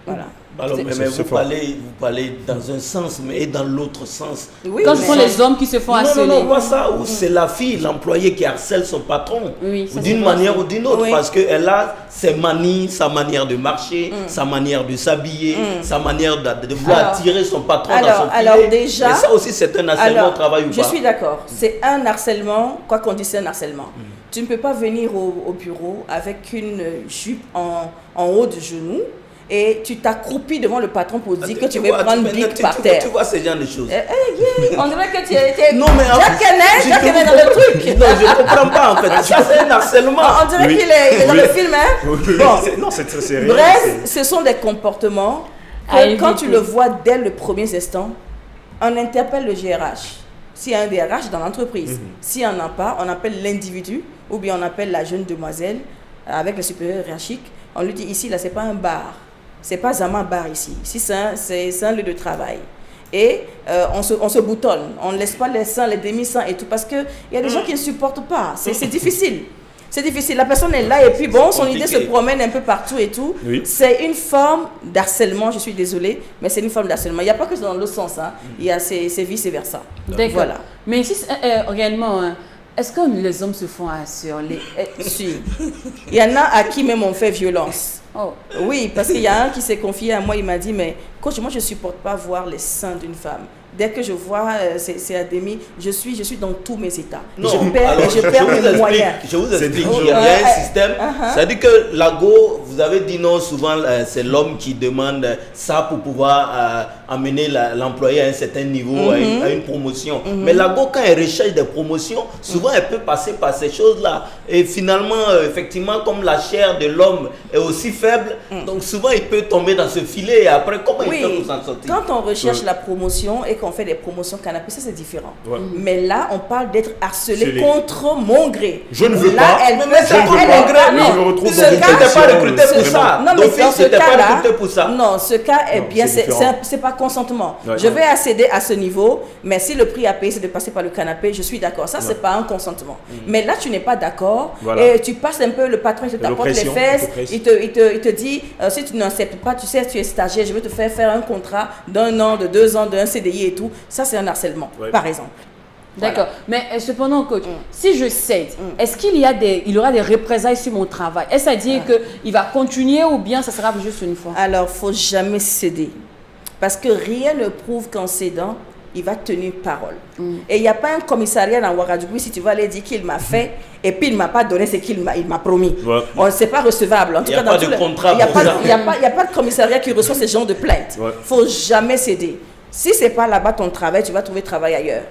[SPEAKER 3] Voilà. Alors, mais vous parlez dans un sens, mais dans l'autre sens.
[SPEAKER 1] Oui, quand ce sont les hommes qui se font harceler.
[SPEAKER 3] Non, pas ça, où c'est la fille, l'employé qui harcèle son patron,
[SPEAKER 1] oui,
[SPEAKER 3] d'une manière ou d'une autre, parce qu'elle a ses manies, sa manière de marcher, sa manière de s'habiller, sa manière de vouloir attirer son patron dans son filet.
[SPEAKER 7] Alors déjà,
[SPEAKER 3] et ça aussi, c'est un harcèlement au travail ou pas?
[SPEAKER 7] Je suis d'accord, c'est un harcèlement, quoi qu'on dise, c'est un harcèlement. Tu ne peux pas venir au bureau avec une jupe en haut du genou et tu t'accroupis devant le patron pour dire que tu veux prendre bic par terre.
[SPEAKER 3] Tu vois ce genre de choses.
[SPEAKER 7] On dirait que tu es
[SPEAKER 3] non, mais
[SPEAKER 7] Jack Kenney dans le truc.
[SPEAKER 3] Non, je ne comprends pas en fait. Ça, c'est un harcèlement.
[SPEAKER 7] On dirait qu'il est dans le film.
[SPEAKER 2] Non, c'est très sérieux.
[SPEAKER 7] Bref, ce sont des comportements que quand tu le vois dès le premier instant, on interpelle le GRH. S'il y a un DRH dans l'entreprise, s'il n'y en a pas, on appelle l'individu ou bien on appelle la jeune demoiselle avec le supérieur hiérarchique. On lui dit ici, là, ce n'est pas un bar. Ce n'est pas Zama bar ici. Ici, c'est un lieu de travail. Et on se boutonne. On ne laisse pas les seins, les demi-seins et tout. Parce qu'il y a des gens qui ne supportent pas. C'est difficile. C'est difficile. La personne est là et puis bon, son idée se promène un peu partout et tout. Oui. C'est une forme d'harcèlement, je suis désolée, mais c'est une forme d'harcèlement. Il n'y a pas que dans l'autre sens. Il y a c'est vice-versa.
[SPEAKER 1] Voilà. Mais si, réellement... est-ce que les hommes se font harceler?
[SPEAKER 7] Si. Il y en a à qui même on fait violence.
[SPEAKER 1] Oh.
[SPEAKER 7] Oui, parce qu'il y a un qui s'est confié à moi, il m'a dit, mais coach, moi je ne supporte pas voir les seins d'une femme. Dès que je vois c'est à demi, je suis dans tous mes états.
[SPEAKER 3] Non,
[SPEAKER 7] je perds mes moyens.
[SPEAKER 3] Je vous explique, il y a un système. C'est-à-dire que l'ago, vous avez dit non, souvent c'est l'homme qui demande ça pour pouvoir amener l'employé à un certain niveau, à une promotion. Mais l'ago, quand elle recherche des promotions, souvent elle peut passer par ces choses-là. Et finalement, effectivement, comme la chair de l'homme est aussi faible, donc souvent il peut tomber dans ce filet et après, comment il peut s'en sortir?
[SPEAKER 7] Quand on recherche la promotion et qu'on fait des promotions canapé, ça c'est différent. Mais là, on parle d'être harcelé contre mon gré.
[SPEAKER 2] Je ne veux
[SPEAKER 7] là,
[SPEAKER 2] pas.
[SPEAKER 7] Elle
[SPEAKER 2] mais c'est contre mon gré. Je me retrouve dans une
[SPEAKER 3] position. Pas recruté pour ça.
[SPEAKER 7] Non, mais dans ce cas-là,
[SPEAKER 3] pour ça.
[SPEAKER 7] Non, ce cas est bien, c'est pas consentement. Je vais accéder à ce niveau, mais si le prix à payer c'est de passer par le canapé, je suis d'accord. Ça, c'est pas un consentement. Mais là, tu n'es pas d'accord et tu passes un peu, le patron il te tapote les fesses, il te dit, si tu n'acceptes pas, tu sais, tu es stagiaire, je vais te faire un contrat d'1 an, de 2 ans, d'un CDI et tout. Ça, c'est un harcèlement, par exemple.
[SPEAKER 1] D'accord. Voilà. Mais cependant, coach, si je cède, est-ce qu'il y aura des représailles sur mon travail? Est-ce à dire qu'il va continuer ou bien ça sera juste une fois?
[SPEAKER 7] Alors, il ne faut jamais céder. Parce que rien ne prouve qu'en cédant, il va tenir parole. Et il n'y a pas un commissariat dans Ouagadougou, si tu vas aller dire qu'il m'a fait, et puis il ne m'a pas donné ce qu'il m'a promis. C'est pas recevable. En tout cas,
[SPEAKER 3] Il n'y
[SPEAKER 7] a pas de commissariat qui reçoit ce genre de plainte. Il ne faut jamais céder. Si ce n'est pas là-bas ton travail, tu vas trouver travail ailleurs.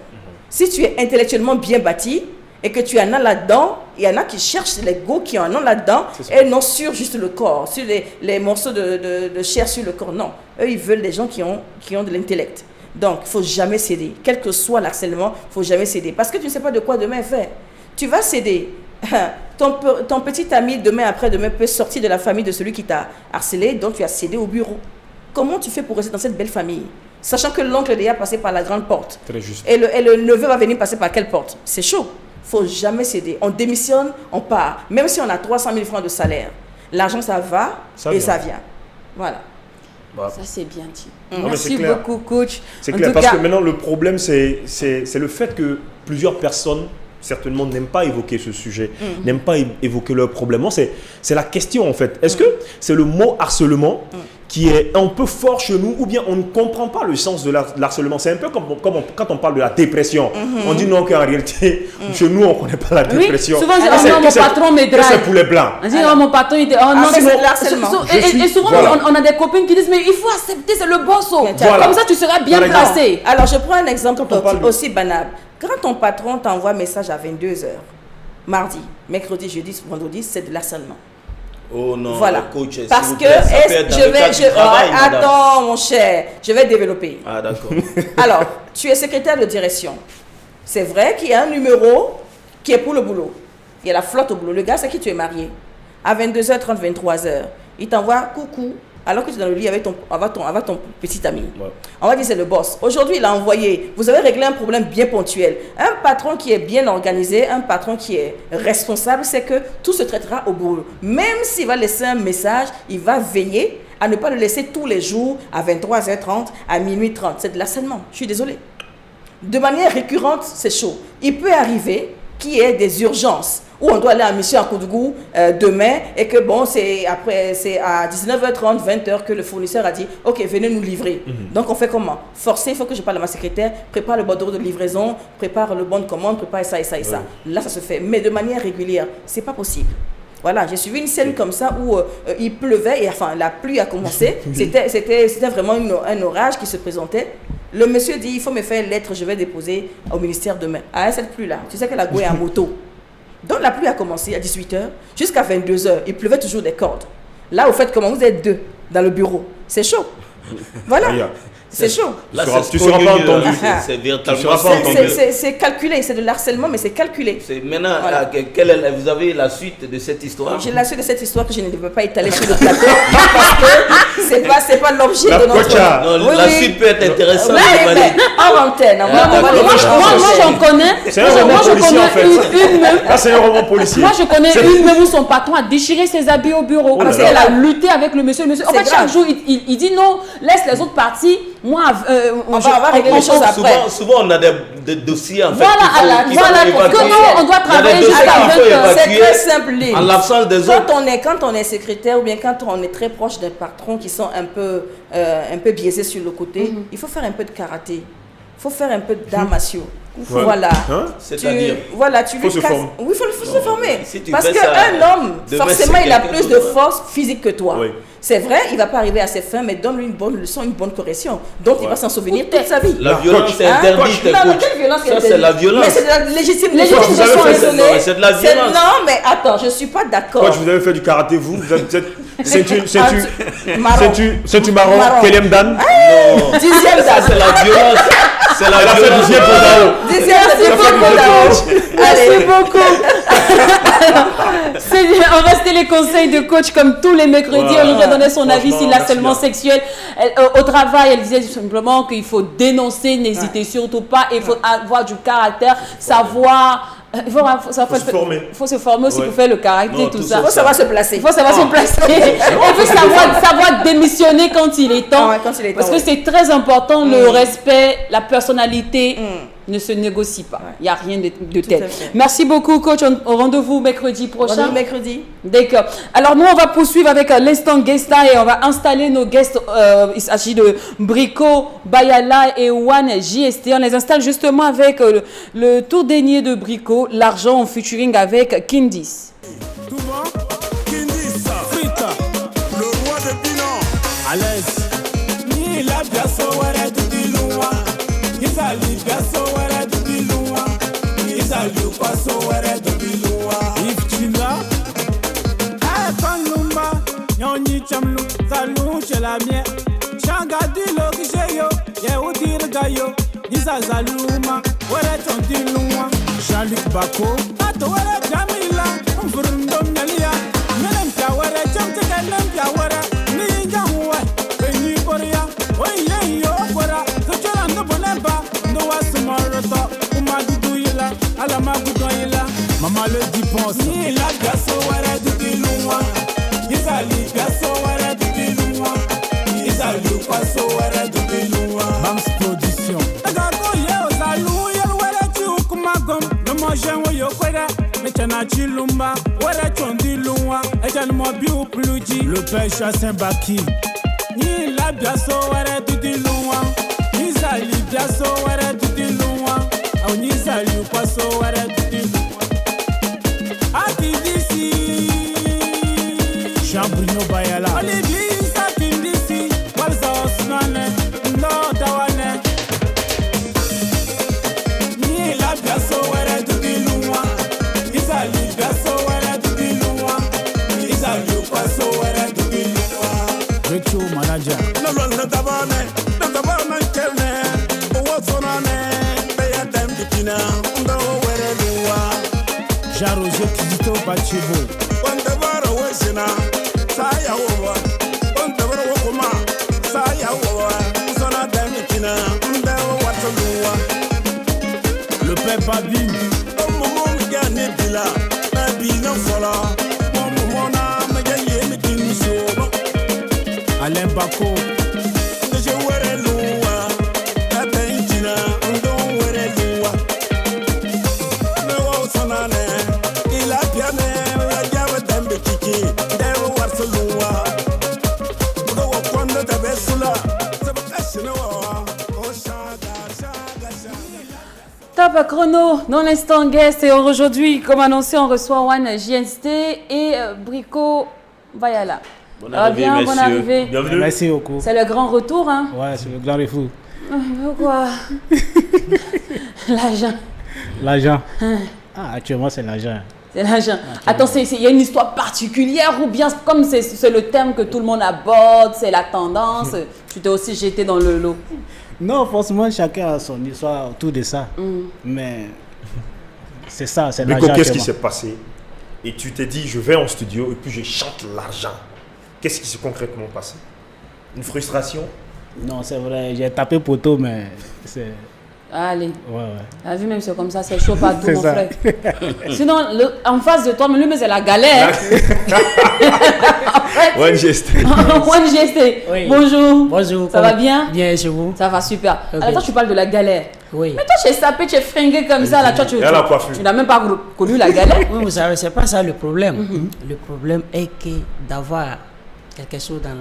[SPEAKER 7] Si tu es intellectuellement bien bâti, et que tu en as là-dedans, il y en a qui cherchent les go qui en ont là-dedans, et non sur juste le corps, sur les morceaux de chair sur le corps. Non, eux, ils veulent des gens qui ont de l'intellect. Donc, il ne faut jamais céder. Quel que soit l'harcèlement, il ne faut jamais céder. Parce que tu ne sais pas de quoi demain est fait. Tu vas céder. Ton petit ami, demain, après-demain, peut sortir de la famille de celui qui t'a harcelé, donc tu as cédé au bureau. Comment tu fais pour rester dans cette belle famille? Sachant que l'oncle est déjà passé par la grande porte.
[SPEAKER 2] Très juste.
[SPEAKER 7] Et le neveu va venir passer par quelle porte? C'est chaud. Il ne faut jamais céder. On démissionne, on part. Même si on a 300 000 francs de salaire, l'argent, ça va et ça vient. Voilà.
[SPEAKER 1] Ça, c'est bien dit.
[SPEAKER 2] Merci
[SPEAKER 1] beaucoup, coach.
[SPEAKER 2] C'est clair, parce que maintenant, le problème, c'est le fait que plusieurs personnes, certainement, n'aiment pas évoquer ce sujet, n'aiment pas évoquer leurs problèmes. C'est la question, en fait. Est-ce que c'est le mot harcèlement qui est un peu fort chez nous, ou bien on ne comprend pas le sens de l'harcèlement? C'est un peu comme quand on parle de la dépression. On dit non, qu'en réalité, chez nous, on ne connaît pas la dépression.
[SPEAKER 1] Souvent, mon patron me drague.
[SPEAKER 2] C'est pour les blancs.
[SPEAKER 1] On dit, mon patron, il dit, oh non, c'est de l'harcèlement. Et souvent, on a des copines qui disent, mais il faut accepter, c'est le boss. Comme ça, tu seras bien placé.
[SPEAKER 7] Alors, je prends un exemple aussi banal. Quand ton patron t'envoie un message à 22h, mardi, mercredi, jeudi, vendredi, c'est de l'harcèlement.
[SPEAKER 3] Oh non,
[SPEAKER 7] voilà.
[SPEAKER 3] Coach,
[SPEAKER 7] parce que attends mon cher, je vais développer.
[SPEAKER 3] Ah d'accord.
[SPEAKER 7] Alors, tu es secrétaire de direction. C'est vrai qu'il y a un numéro qui est pour le boulot. Il y a la flotte au boulot. Le gars, c'est qui tu es marié. À 22h30, 23h, il t'envoie coucou. Alors que tu es dans le lit avec ton petit ami. On va dire c'est le boss. Aujourd'hui, il a envoyé. Vous avez réglé un problème bien ponctuel. Un patron qui est bien organisé, un patron qui est responsable, c'est que tout se traitera au boulot. Même s'il va laisser un message, il va veiller à ne pas le laisser tous les jours à 23h30, à minuit 30. C'est de l'harcèlement. Je suis désolée. De manière récurrente, c'est chaud. Il peut arriver qu'il y ait des urgences où on doit aller en mission à Koudougou demain et que bon, c'est à 19h30, 20h que le fournisseur a dit « Ok, venez nous livrer ». Donc on fait comment? Forcé, il faut que je parle à ma secrétaire, prépare le bordereau de livraison, prépare le bon de commande, prépare ça et ça et ça. Là, ça se fait. Mais de manière régulière, c'est pas possible. Voilà, j'ai suivi une scène comme ça où il pleuvait et enfin la pluie a commencé. C'était vraiment un orage qui se présentait. Le monsieur dit, il faut me faire une lettre, je vais déposer au ministère demain. Ah, cette pluie-là, tu sais que la gouée est en moto. Donc la pluie a commencé à 18h jusqu'à 22h. Il pleuvait toujours des cordes. Là, au fait, comment vous êtes deux dans le bureau? C'est chaud. Voilà. C'est chaud.
[SPEAKER 3] Là,
[SPEAKER 2] tu ne seras pas entendu.
[SPEAKER 3] C'est véritablement...
[SPEAKER 7] C'est calculé, c'est de l'harcèlement, mais c'est calculé.
[SPEAKER 3] Maintenant,
[SPEAKER 7] voilà.
[SPEAKER 3] Vous avez la suite de cette histoire?
[SPEAKER 7] J'ai la suite de cette histoire que je ne veux pas étaler sur le plateau parce que c'est pas l'objet de notre...
[SPEAKER 3] Non, la suite peut être intéressante.
[SPEAKER 7] En antenne.
[SPEAKER 1] Moi, j'en connais.
[SPEAKER 2] C'est un roman policier, en fait. Là, c'est un roman policier.
[SPEAKER 1] Moi, je connais une même où son patron a déchiré ses habits au bureau. Parce qu'elle a lutté avec le monsieur. En fait, chaque jour, il dit non, laisse les autres partir. Moi,
[SPEAKER 7] on va régler les choses après.
[SPEAKER 3] Souvent, on a des dossiers en fait.
[SPEAKER 1] Voilà, comment on doit travailler jusqu'à 20h.
[SPEAKER 7] C'est très simple.
[SPEAKER 3] En l'absence des autres.
[SPEAKER 7] Quand on est secrétaire ou bien quand on est très proche d'un patron qui sont un peu biaisés sur le côté, il faut faire un peu de karaté. Il faut faire un peu d'arts martiaux. Voilà.
[SPEAKER 3] C'est-à-dire
[SPEAKER 7] tu veux casser. Oui, il faut se former.
[SPEAKER 3] Si
[SPEAKER 7] parce qu'un homme, forcément, il a plus de force physique que toi. C'est vrai, il ne va pas arriver à ses fins, mais donne-lui une bonne leçon, une bonne correction. Donc, il va s'en souvenir toute sa vie.
[SPEAKER 3] La violence est interdite. Ça, c'est la violence.
[SPEAKER 7] Mais c'est de la légitime
[SPEAKER 3] défense. C'est de la violence.
[SPEAKER 7] Non, mais attends, je ne suis pas d'accord.
[SPEAKER 2] Coach, vous avez fait du karaté, vous C'est-tu marron, Kelem Dan?
[SPEAKER 3] Non.
[SPEAKER 7] 10e Dan.
[SPEAKER 3] C'est la violence. C'est la violence.
[SPEAKER 2] 10e pour Dao.
[SPEAKER 1] Merci beaucoup. On restait les conseils de coach comme tous les mercredis. On nous a donné son avis sur l'harcèlement sexuel. Au travail, elle disait simplement qu'il faut dénoncer, n'hésitez surtout pas. Il faut avoir du caractère, savoir... Il faut se former aussi pour faire le caractère, tout ça.
[SPEAKER 7] Il faut savoir se placer.
[SPEAKER 1] Il faut savoir se placer. Et puis savoir démissionner quand il est temps. Parce que c'est très important, le respect, la personnalité. ne se négocie pas.
[SPEAKER 7] Ouais.
[SPEAKER 1] Il n'y a rien de
[SPEAKER 7] Tout
[SPEAKER 1] tel.
[SPEAKER 7] à fait.
[SPEAKER 1] Merci beaucoup, coach. Au rendez-vous mercredi prochain.
[SPEAKER 7] Rendez-vous mercredi.
[SPEAKER 1] D'accord. Alors nous, on va poursuivre avec l'instant guest et on va installer nos guests. Il s'agit de Brico, Bayala et One JST. On les installe justement avec le tour dernier de Brico, l'argent en featuring avec Kindis.
[SPEAKER 6] Tout bon? Kindis, Frita, le roi de Pinon. À l'aise. Ni la biaso wara du biloua. Isali biaso wara du biloua. Isali kwaso wara du biloua. If chinga. Ay panumba. Nyonyi chamlu. Salu chelamie. Shanga dilo kisheyo. Ye udir gayo. Isa zaluma. Wara tondiluwa. Jean-Luc Bako. Ato wara jamila. Mfurundom nyalia. Melem pia wara chamteka lem pia wara. Ni njahuwa. Penyi korea. Oye yo kora. Sochola ndo bolemba. Ndo wasumoroto. Umadudu yila. Alama gudo yila. Mama le dipense. Ni la gaso wara dubiluwa. Isali gaso wara dubiluwa. Isali kwaso wara dubiluwa. Bams production. Agago ye osalu yel wara chi ukumagom. No mo jenwo yo kwere. Mechana chilumba. Wara chondi luwa. Ejani mo bi upluji. Le pêche à Saint-Baki. Ni la biaso wara dubiluwa. Isali biaso wara dubiluwa. Au ni sali kwaso wara dubiluwa. Akidisi. Jean-Bruno Bayala. Olivia Sakindisi. Walsa Osmane. No Dawane. Ni la biaso wara dubiluwa. Isali biaso wara dubiluwa. Isali kwaso wara dubiluwa. Recho manager. No tabane. No tabane kelne. Owo sonane. Beya dem dipina. Ndo were luwa. Jaroje Kizito Bachibo. Wanda bara wesina. Saya wowa. Wanda bara wokoma. Saya wowa. Sona dem dipina. Ndo wata luwa. Le père Babine. Momo mgane bila. Babina fola. Momo na magaye mkini soba. Alain Bako. Je were luwa. Abenjina. Ndo were luwa. Ndo sonane. Ila piane. Rajawa dembe kiki. Ndewo warsa luwa. Bugo wakwanda tabesula. Sabakashina wa. Oh shaga, shaga, shaga.
[SPEAKER 1] Top chrono dans l'instant guest et aujourd'hui, comme annoncé, on reçoit One JST et Brico Bayala.
[SPEAKER 3] Bonne
[SPEAKER 1] Ça va
[SPEAKER 3] arrivée,
[SPEAKER 1] bien, bonne
[SPEAKER 3] messieurs.
[SPEAKER 1] arrivée.
[SPEAKER 2] Bienvenue.
[SPEAKER 8] Merci beaucoup.
[SPEAKER 1] C'est le grand retour, hein?
[SPEAKER 8] Ouais, c'est le grand refou.
[SPEAKER 1] Pourquoi? L'argent.
[SPEAKER 8] L'argent. Ah, actuellement, c'est l'argent.
[SPEAKER 1] C'est l'argent. Attends, il y a une histoire particulière ou bien comme c'est le thème que tout le monde aborde, c'est la tendance, tu t'es aussi jeté dans le lot?
[SPEAKER 8] Non, forcément, chacun a son histoire autour de ça. Mais c'est ça, c'est l'argent.
[SPEAKER 2] Brico, qu'est-ce qui
[SPEAKER 8] actuellement.
[SPEAKER 2] s'est passé? Et tu t'es dit, je vais en studio et puis je chante l'argent. Qu'est-ce qui s'est concrètement passé? Une frustration?
[SPEAKER 8] Non, c'est vrai, j'ai tapé poteau, mais c'est...
[SPEAKER 1] Allez,
[SPEAKER 8] Ouais, ouais.
[SPEAKER 1] la vie même c'est comme ça, c'est chaud partout
[SPEAKER 8] C'est
[SPEAKER 1] mon
[SPEAKER 8] ça.
[SPEAKER 1] frère. Sinon, en face de toi, mais lui, mais c'est la galère.
[SPEAKER 2] One GST.
[SPEAKER 1] One GST.
[SPEAKER 9] Oui.
[SPEAKER 1] Bonjour.
[SPEAKER 9] Bonjour.
[SPEAKER 1] Ça va bien?
[SPEAKER 9] Bien, chez vous?
[SPEAKER 1] Ça va super.
[SPEAKER 9] Ok.
[SPEAKER 1] Alors toi, tu parles de la galère.
[SPEAKER 9] Oui.
[SPEAKER 1] Mais toi, tu es sapé, tu es fringué comme ça, là, toi, tu
[SPEAKER 2] Et elle a coiffé.
[SPEAKER 1] tu n'as même pas connu la galère.
[SPEAKER 9] Oui, vous savez, c'est pas ça le problème. Le problème est que d'avoir quelque chose dans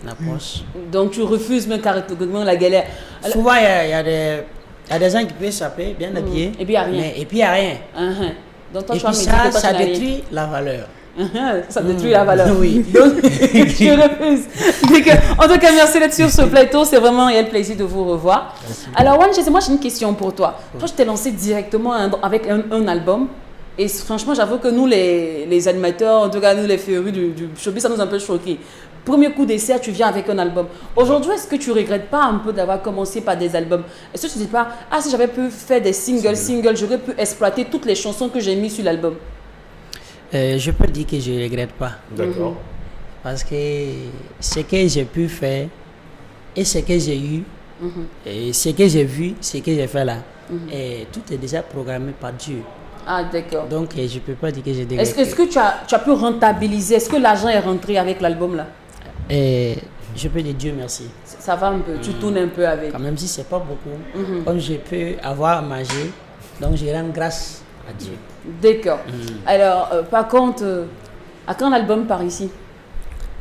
[SPEAKER 9] la poche.
[SPEAKER 1] Donc tu refuses même carrément la galère. Alors-
[SPEAKER 9] Souvent, il y a des gens qui peuvent s'appeler, bien habillés.
[SPEAKER 1] Et puis, il y a rien.
[SPEAKER 9] Et puis, il n'y a rien.
[SPEAKER 1] Uh-huh. Donc toi,
[SPEAKER 9] Et
[SPEAKER 1] tu vas
[SPEAKER 9] puis
[SPEAKER 1] me dire que toi,
[SPEAKER 9] ça
[SPEAKER 1] tu n'as rien.
[SPEAKER 9] détruit la valeur.
[SPEAKER 1] Ça détruit la valeur.
[SPEAKER 9] Oui.
[SPEAKER 1] Donc, je refuse. Donc, en tout cas, merci d'être sur ce plateau. C'est vraiment un plaisir de vous revoir. Alors, One, moi, j'ai une question pour toi. Toi, je t'ai lancé directement avec un album. Et franchement, j'avoue que nous, les animateurs, en tout cas, nous, les férus du showbiz, ça nous a un peu choqués. Premier coup d'essai, tu viens avec un album. Aujourd'hui, est-ce que tu regrettes pas un peu d'avoir commencé par des albums? Est-ce que tu ne dis pas, ah, si j'avais pu faire des singles, j'aurais pu exploiter toutes les chansons que j'ai mises sur l'album?
[SPEAKER 9] Je peux dire que je ne regrette pas.
[SPEAKER 2] D'accord.
[SPEAKER 9] Parce que ce que j'ai pu faire et ce que j'ai eu, et ce que j'ai vu, ce que j'ai fait là, et tout est déjà programmé par Dieu.
[SPEAKER 1] Ah, d'accord.
[SPEAKER 9] Donc, je ne peux pas dire que j'ai regrette.
[SPEAKER 1] Est-ce que tu as pu rentabiliser? Est-ce que l'argent est rentré avec l'album là?
[SPEAKER 9] Et je peux dire Dieu merci.
[SPEAKER 1] Ça va un peu, tu tournes un peu avec.
[SPEAKER 9] Quand même si c'est pas beaucoup, comme je peux avoir à manger, donc je rends grâce à Dieu.
[SPEAKER 1] D'accord. Alors, par contre, à quand l'album par ici?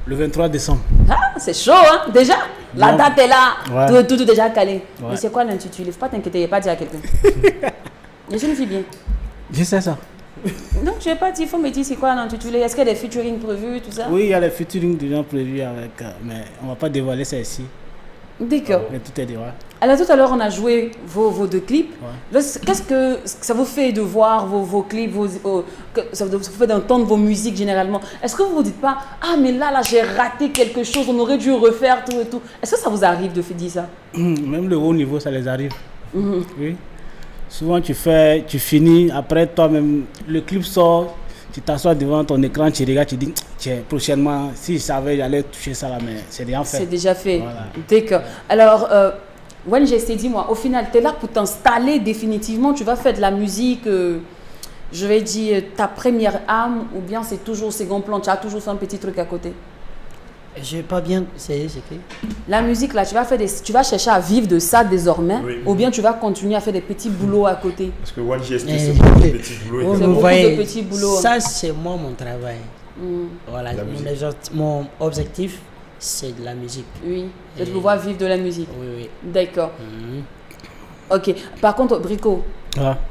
[SPEAKER 8] Le 23 décembre.
[SPEAKER 1] Ah, c'est chaud, hein, déjà. La
[SPEAKER 8] Non.
[SPEAKER 1] date est là,
[SPEAKER 8] Ouais.
[SPEAKER 1] tout déjà calé.
[SPEAKER 8] Ouais.
[SPEAKER 1] Mais c'est quoi l'intitulé? Faut pas t'inquiéter, pas dire à quelqu'un. Les jeunes filles bien.
[SPEAKER 8] Je sais ça.
[SPEAKER 1] Donc, je vais pas dire, il faut me dire c'est quoi l'intitulé. Est-ce qu'il y a des featuring prévus, tout ça?
[SPEAKER 8] Oui, il y a les featuring déjà prévus avec, mais on va pas dévoiler ça ici.
[SPEAKER 1] D'accord.
[SPEAKER 8] Mais tout est déjà.
[SPEAKER 1] Alors, tout à l'heure, on a joué vos deux clips.
[SPEAKER 8] Ouais.
[SPEAKER 1] Là, qu'est-ce que ça vous fait de voir vos clips, ça vous fait d'entendre vos musiques généralement? Est-ce que vous vous dites pas, ah, mais là, j'ai raté quelque chose, on aurait dû refaire tout et tout? Est-ce que ça vous arrive de dire ça?
[SPEAKER 8] Même le haut niveau, ça les arrive. Oui. Souvent, tu finis, après toi-même, le clip sort, tu t'assois devant ton écran, tu regardes, tu dis, tiens, prochainement, si je savais, j'allais toucher ça là, mais c'est déjà fait.
[SPEAKER 1] C'est déjà fait.
[SPEAKER 8] Voilà.
[SPEAKER 1] D'accord. Alors, Wenjeste, dis-moi, au final, tu es là pour t'installer définitivement, tu vas faire de la musique, je vais dire, ta première âme, ou bien c'est toujours second plan, tu as toujours fait un petit truc à côté?
[SPEAKER 9] Je n'ai pas bien... C'est qui?
[SPEAKER 1] La musique, là, tu vas chercher à vivre de ça désormais, ou bien tu vas continuer à faire des petits boulots à côté?
[SPEAKER 2] Parce que One GST, c'est beaucoup de petits boulots.
[SPEAKER 1] C'est beaucoup de petits boulots.
[SPEAKER 9] Ça, c'est moi, mon travail. Voilà, mon objectif, c'est de la musique.
[SPEAKER 1] Oui, de pouvoir vivre de la musique.
[SPEAKER 9] Oui, oui.
[SPEAKER 1] D'accord. Ok. Par contre, Brico,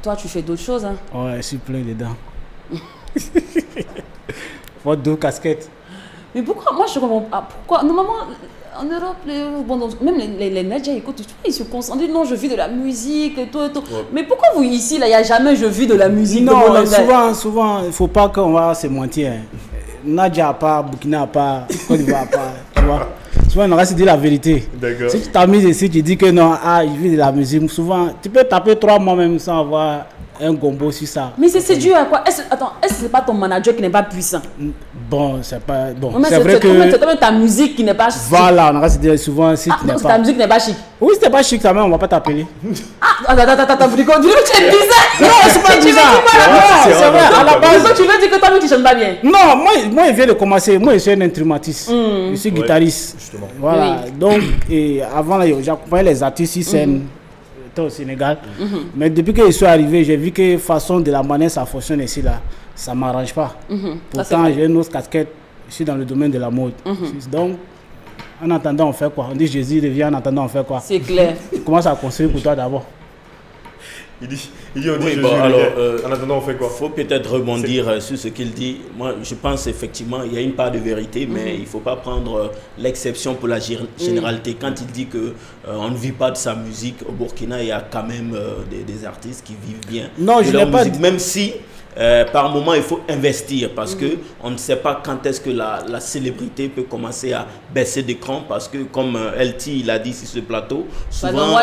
[SPEAKER 8] toi,
[SPEAKER 1] tu fais d'autres choses, hein?
[SPEAKER 8] Ouais, je suis plein dedans. Faut deux casquettes.
[SPEAKER 1] Mais pourquoi? Moi, je comprends pas. Pourquoi? Normalement, en Europe, même les Nadja écoutent, ils se concentrent. Non, je vis de la musique et tout et tout. Ouais. Mais pourquoi vous, ici, là, il n'y a jamais je vis de la musique?
[SPEAKER 8] Non, souvent, il ne faut pas qu'on va se mentir. Nadja pas, Burkina pas, Côte d'Ivoire pas. Tu vois? Souvent, on va se dire la vérité.
[SPEAKER 2] D'accord.
[SPEAKER 8] Si tu t'amuses ici, tu dis que non, je vis de la musique. Souvent, tu peux taper 3 mois même sans avoir un gombo sur ça.
[SPEAKER 1] Mais c'est dû à quoi? Est-ce que c'est pas ton manager qui n'est pas puissant?
[SPEAKER 8] Bon, c'est pas... Bon,
[SPEAKER 1] c'est vrai que... C'est comme ta musique qui n'est pas chic.
[SPEAKER 8] Voilà, on va se dire souvent si tu n'es pas...
[SPEAKER 1] ta musique n'est pas chic.
[SPEAKER 8] Oui, si t'es pas chic, ça même, on va pas t'appeler.
[SPEAKER 1] Attends, Brico, tu es bizarre.
[SPEAKER 8] Non, c'est pas bizarre.
[SPEAKER 1] C'est vrai, à la base. Tu veux dire que toi, tu chantes pas bien?
[SPEAKER 8] Non, moi, je viens de commencer. Moi, je suis un instrumentiste. Je suis guitariste. Justement. Voilà, donc, avant, j'accompagnais les artistes sur scène. Au Sénégal, mais depuis que je suis arrivé, j'ai vu que façon de la manière ça fonctionne ici là, ça m'arrange pas. Pourtant j'ai une autre casquette, je suis dans le domaine de la mode. Donc en attendant on fait quoi? On dit Jésus revient, en attendant on fait quoi?
[SPEAKER 1] C'est clair.
[SPEAKER 8] Tu commences à construire pour toi d'abord.
[SPEAKER 2] Il dit on dit
[SPEAKER 3] oui,
[SPEAKER 2] Jésus
[SPEAKER 3] alors,
[SPEAKER 2] en attendant on fait quoi?
[SPEAKER 3] Faut peut-être rebondir sur ce qu'il dit. Moi je pense effectivement il y a une part de vérité, mais il ne faut pas prendre l'exception pour la généralité. Quand il dit que on ne vit pas de sa musique, au Burkina il y a quand même des artistes qui vivent bien de leur musique, même si par moment il faut investir parce que on ne sait pas quand est-ce que la célébrité peut commencer à baisser d'écran, parce que comme LT il a dit sur ce plateau, souvent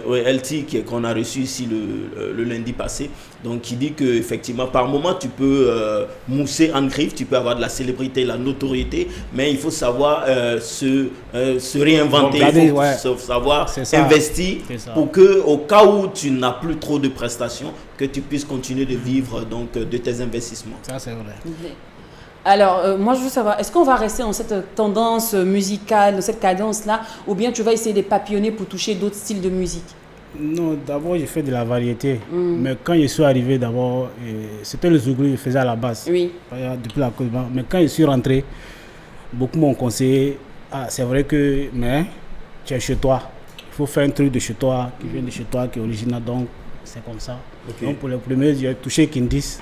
[SPEAKER 3] LT qu'on a reçu ici le lundi passé, donc il dit que effectivement par moment tu peux mousser en griffe, tu peux avoir de la célébrité, la notoriété, mais il faut savoir se réinventer, il faut savoir investir pour que au cas où tu n'as plus trop de prestations, que tu puisses continuer de vivre donc de tes investissements.
[SPEAKER 8] Ça c'est vrai.
[SPEAKER 1] Alors, moi je veux savoir, est-ce qu'on va rester dans cette tendance musicale, dans cette cadence-là, ou bien tu vas essayer de papillonner pour toucher d'autres styles de musique?
[SPEAKER 8] Non, d'abord j'ai fait de la variété, mais quand je suis arrivé d'abord, c'était le Zouglou que je faisais à la base, depuis la Côte d'Ivoire. Mais quand je suis rentré, beaucoup m'ont conseillé, c'est vrai que, mais tu es chez toi, il faut faire un truc de chez toi, qui vient de chez toi, qui est original, donc c'est comme ça. Donc pour le premier, j'ai touché Kindis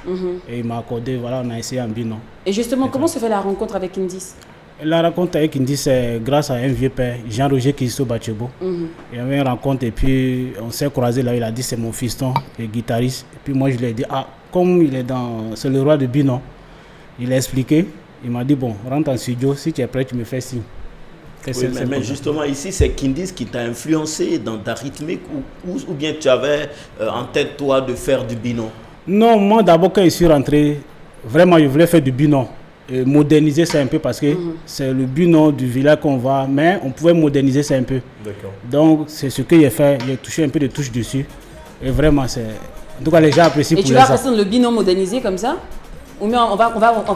[SPEAKER 8] et il m'a accordé, voilà, on a essayé en binôme.
[SPEAKER 1] Et justement, comment se fait la rencontre avec Kindis?
[SPEAKER 8] La rencontre avec Kindis, c'est grâce à un vieux père, Jean-Roger Kisso Bachebo. Il y avait une rencontre et puis on s'est croisé là, il a dit c'est mon fiston, il est guitariste. Et puis moi je lui ai dit, comme il est c'est le roi de Binon, il a expliqué, il m'a dit bon, rentre en studio, si tu es prêt, tu me fais signe.
[SPEAKER 3] Oui, mais justement ici c'est Kindis qui t'a influencé dans ta rythmique ou bien tu avais en tête toi de faire du Binon? Non,
[SPEAKER 8] moi d'abord quand je suis rentré, vraiment je voulais faire du Binon. Moderniser ça un peu parce que c'est le Binon du village qu'on va, mais on pouvait moderniser ça un peu. Donc c'est ce que j'ai fait, j'ai touché un peu de touches dessus et vraiment c'est... En tout cas les gens apprécient.
[SPEAKER 1] Et tu vas passer dans le Binon modernisé comme ça? Ou bien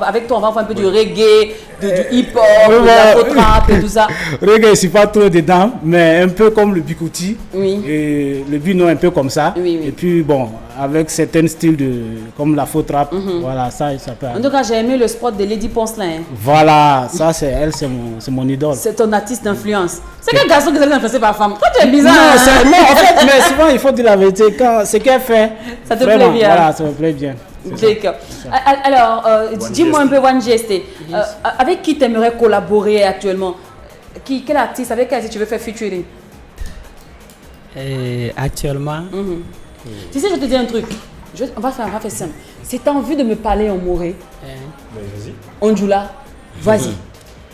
[SPEAKER 1] avec toi, on va faire un peu du reggae, du hip-hop, de la pop-rap et tout ça.
[SPEAKER 8] Reggae, je suis pas trop dedans, mais un peu comme le bikuti.
[SPEAKER 1] Oui.
[SPEAKER 8] Et le bino un peu comme ça.
[SPEAKER 1] Oui, oui.
[SPEAKER 8] Et puis bon, avec certains styles comme la faux trap, voilà, ça peut aller.
[SPEAKER 1] En tout cas, j'ai aimé le spot de Lady Poncelin. Hein.
[SPEAKER 8] Voilà, ça c'est elle, c'est mon idole.
[SPEAKER 1] C'est ton artiste d'influence. C'est quel garçon que vous avez influencé par femme? Toi, tu es bizarre.
[SPEAKER 8] Non, en fait, mais souvent il faut dire la vérité. Quand ce qu'elle fait,
[SPEAKER 1] ça te
[SPEAKER 8] vraiment,
[SPEAKER 1] plaît bien.
[SPEAKER 8] Voilà, ça me plaît bien.
[SPEAKER 1] D'accord. Alors, dis-moi un peu OneGST. Avec qui tu aimerais collaborer actuellement? Quel artiste, avec qui tu veux faire featuring?
[SPEAKER 9] Actuellement.
[SPEAKER 1] Tu sais, je te dis un truc. On va faire simple. Si tu as envie de me parler en moré,
[SPEAKER 2] vas-y.
[SPEAKER 1] Ondjoula, vas-y.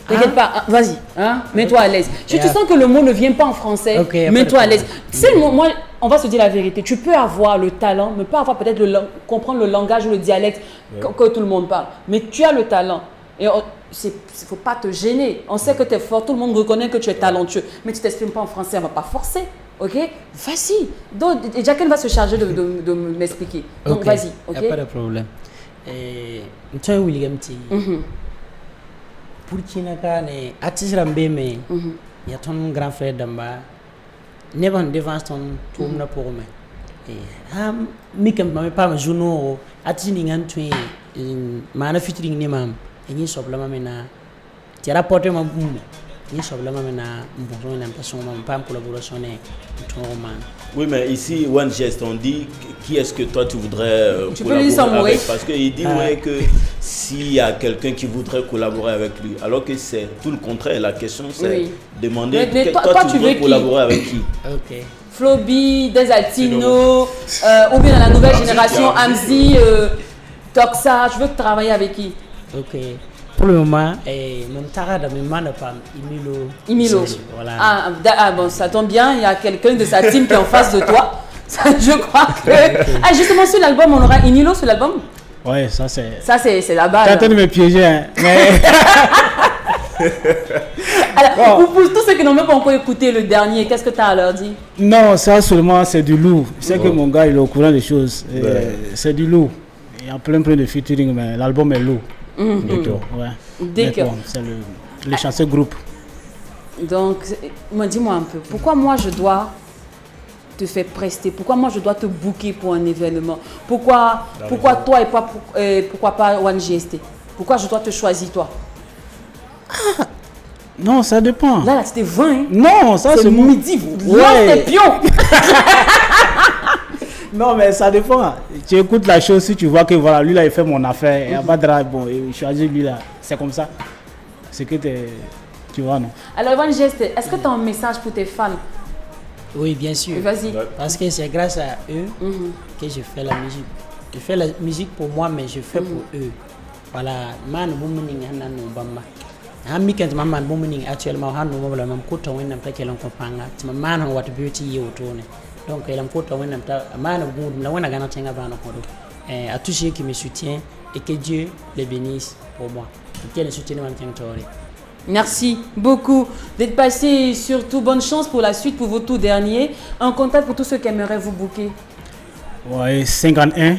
[SPEAKER 1] T'inquiète pas, vas-y, hein? Mets-toi à l'aise. Si tu sens que le mot ne vient pas en français, mets-toi à l'aise. Tu sais, moi, on va se dire la vérité. Tu peux avoir le talent, mais pas avoir peut-être comprendre le langage ou le dialecte que tout le monde parle. Mais tu as le talent. Et il ne faut pas te gêner. On sait que tu es fort, tout le monde reconnaît que tu es talentueux. Mais tu ne t'exprimes pas en français, on ne va pas forcer. Ok? Vas-y. Donc, Jacqueline va se charger de m'expliquer. Donc, vas-y.
[SPEAKER 9] Il n'y a pas de problème. Tu es William T. Pour qui n'a pas de artiste il y a ton grand frère d'Amba. Never devant ton tour pour moi. Mikem m'a pas journaux artiste n'ingan tu mana featuring ni mam et ni soblama mena tu rapporté ma boum ni soblama mena bon on a l'impression pas collaboration ton man.
[SPEAKER 3] Oui, mais ici, OneGST, on dit qui est-ce que toi tu voudrais
[SPEAKER 1] collaborer
[SPEAKER 3] avec? Parce qu'il dit que s'il y a quelqu'un qui voudrait collaborer avec lui, alors que c'est tout le contraire. La question c'est demander toi tu voudrais collaborer avec qui?
[SPEAKER 9] Ok.
[SPEAKER 1] Flobi, Desaltino, ou bien dans la nouvelle génération, Amzi, Toxa, je veux travailler avec qui?
[SPEAKER 9] Ok. Pour le moment, mon tarade de mes mains
[SPEAKER 1] Imilo.
[SPEAKER 9] Voilà.
[SPEAKER 1] Ah bon, ça tombe bien, il y a quelqu'un de sa team qui est en face de toi. Je crois que. Ah, justement, sur l'album, on aura Imilo sur l'album?
[SPEAKER 8] Ouais, ça c'est.
[SPEAKER 1] Ça c'est la base.
[SPEAKER 8] T'as tenté de me piéger, hein. Mais...
[SPEAKER 1] Alors, pour tous ceux qui n'ont même pas encore écouté le dernier, qu'est-ce que tu as à leur dire?
[SPEAKER 8] Non, ça seulement c'est du lourd. C'est que mon gars il est au courant des choses. C'est du lourd. Il y a plein de featuring, mais l'album est lourd. D'accord. C'est le chanceux groupe.
[SPEAKER 1] Donc, dis-moi un peu, pourquoi moi je dois te faire prester? Pourquoi moi je dois te booker pour un événement? Pourquoi toi et pourquoi pas OneGST? Pourquoi je dois te choisir toi?
[SPEAKER 8] Non, ça dépend.
[SPEAKER 1] Là c'était 20. Hein?
[SPEAKER 8] Non, ça c'est
[SPEAKER 1] midi. Là, t'es pion.
[SPEAKER 8] Non, mais ça dépend. Tu écoutes la chose, si tu vois que voilà, lui là il fait mon affaire, il n'y a pas de drague, bon, il choisit lui là. C'est comme ça. C'est que tu vois, non? Alors,
[SPEAKER 1] OneGST, est-ce que tu as un message pour tes fans?
[SPEAKER 9] Oui, bien sûr.
[SPEAKER 1] Vas-y.
[SPEAKER 9] Parce que c'est grâce à eux que je fais la musique. Je fais la musique pour moi, mais je fais pour eux. Voilà. Man, booming, hanan, bamba. Han weekend man booming actuellement, han no mobile mam kuta wenna take lon ko panga. Tima man on what beauty yo tone. Donc il me kuta wenna ta man boom la wenna gana tenga bana ko do. À tous ceux qui me soutiennent et que Dieu les bénisse pour moi. Que le soutien man tore.
[SPEAKER 1] Merci beaucoup d'être passé. Surtout bonne chance pour la suite, pour vos tout derniers. Un contact pour tous ceux qui aimeraient vous booker.
[SPEAKER 8] Ouais, 51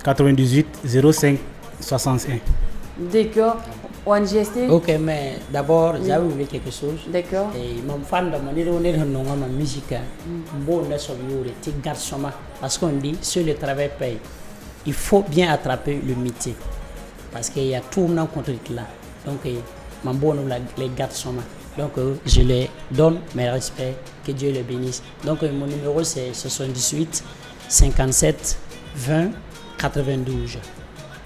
[SPEAKER 8] 98 05 61.
[SPEAKER 1] D'accord. OneGST.
[SPEAKER 9] Ok, mais d'abord, j'avais oublié quelque chose.
[SPEAKER 1] D'accord.
[SPEAKER 9] Et mon fan de ma musique, bon, parce qu'on dit, sur le travail paye. Il faut bien attraper le métier. Parce qu'il y a tout le monde contre là. Donc, les garçons. Donc, je les donne mes respects. Que Dieu les bénisse. Donc, mon numéro, c'est 78 57 20 92.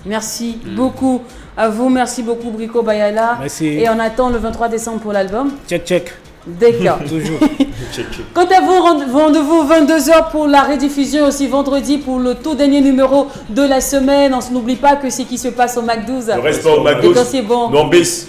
[SPEAKER 1] Merci beaucoup à vous. Merci beaucoup, Brico Bayala.
[SPEAKER 8] Merci.
[SPEAKER 1] Et on attend le 23 décembre pour l'album.
[SPEAKER 8] Check.
[SPEAKER 1] D'accord.
[SPEAKER 8] Toujours.
[SPEAKER 1] Quant à vous, rendez-vous 22h pour la rediffusion, aussi vendredi pour le tout dernier numéro de la semaine. On n'oublie pas que c'est qui se passe au Mac 12.
[SPEAKER 2] Le reste pas au Mac 12.
[SPEAKER 1] Et quand c'est bon.
[SPEAKER 2] Non, bis.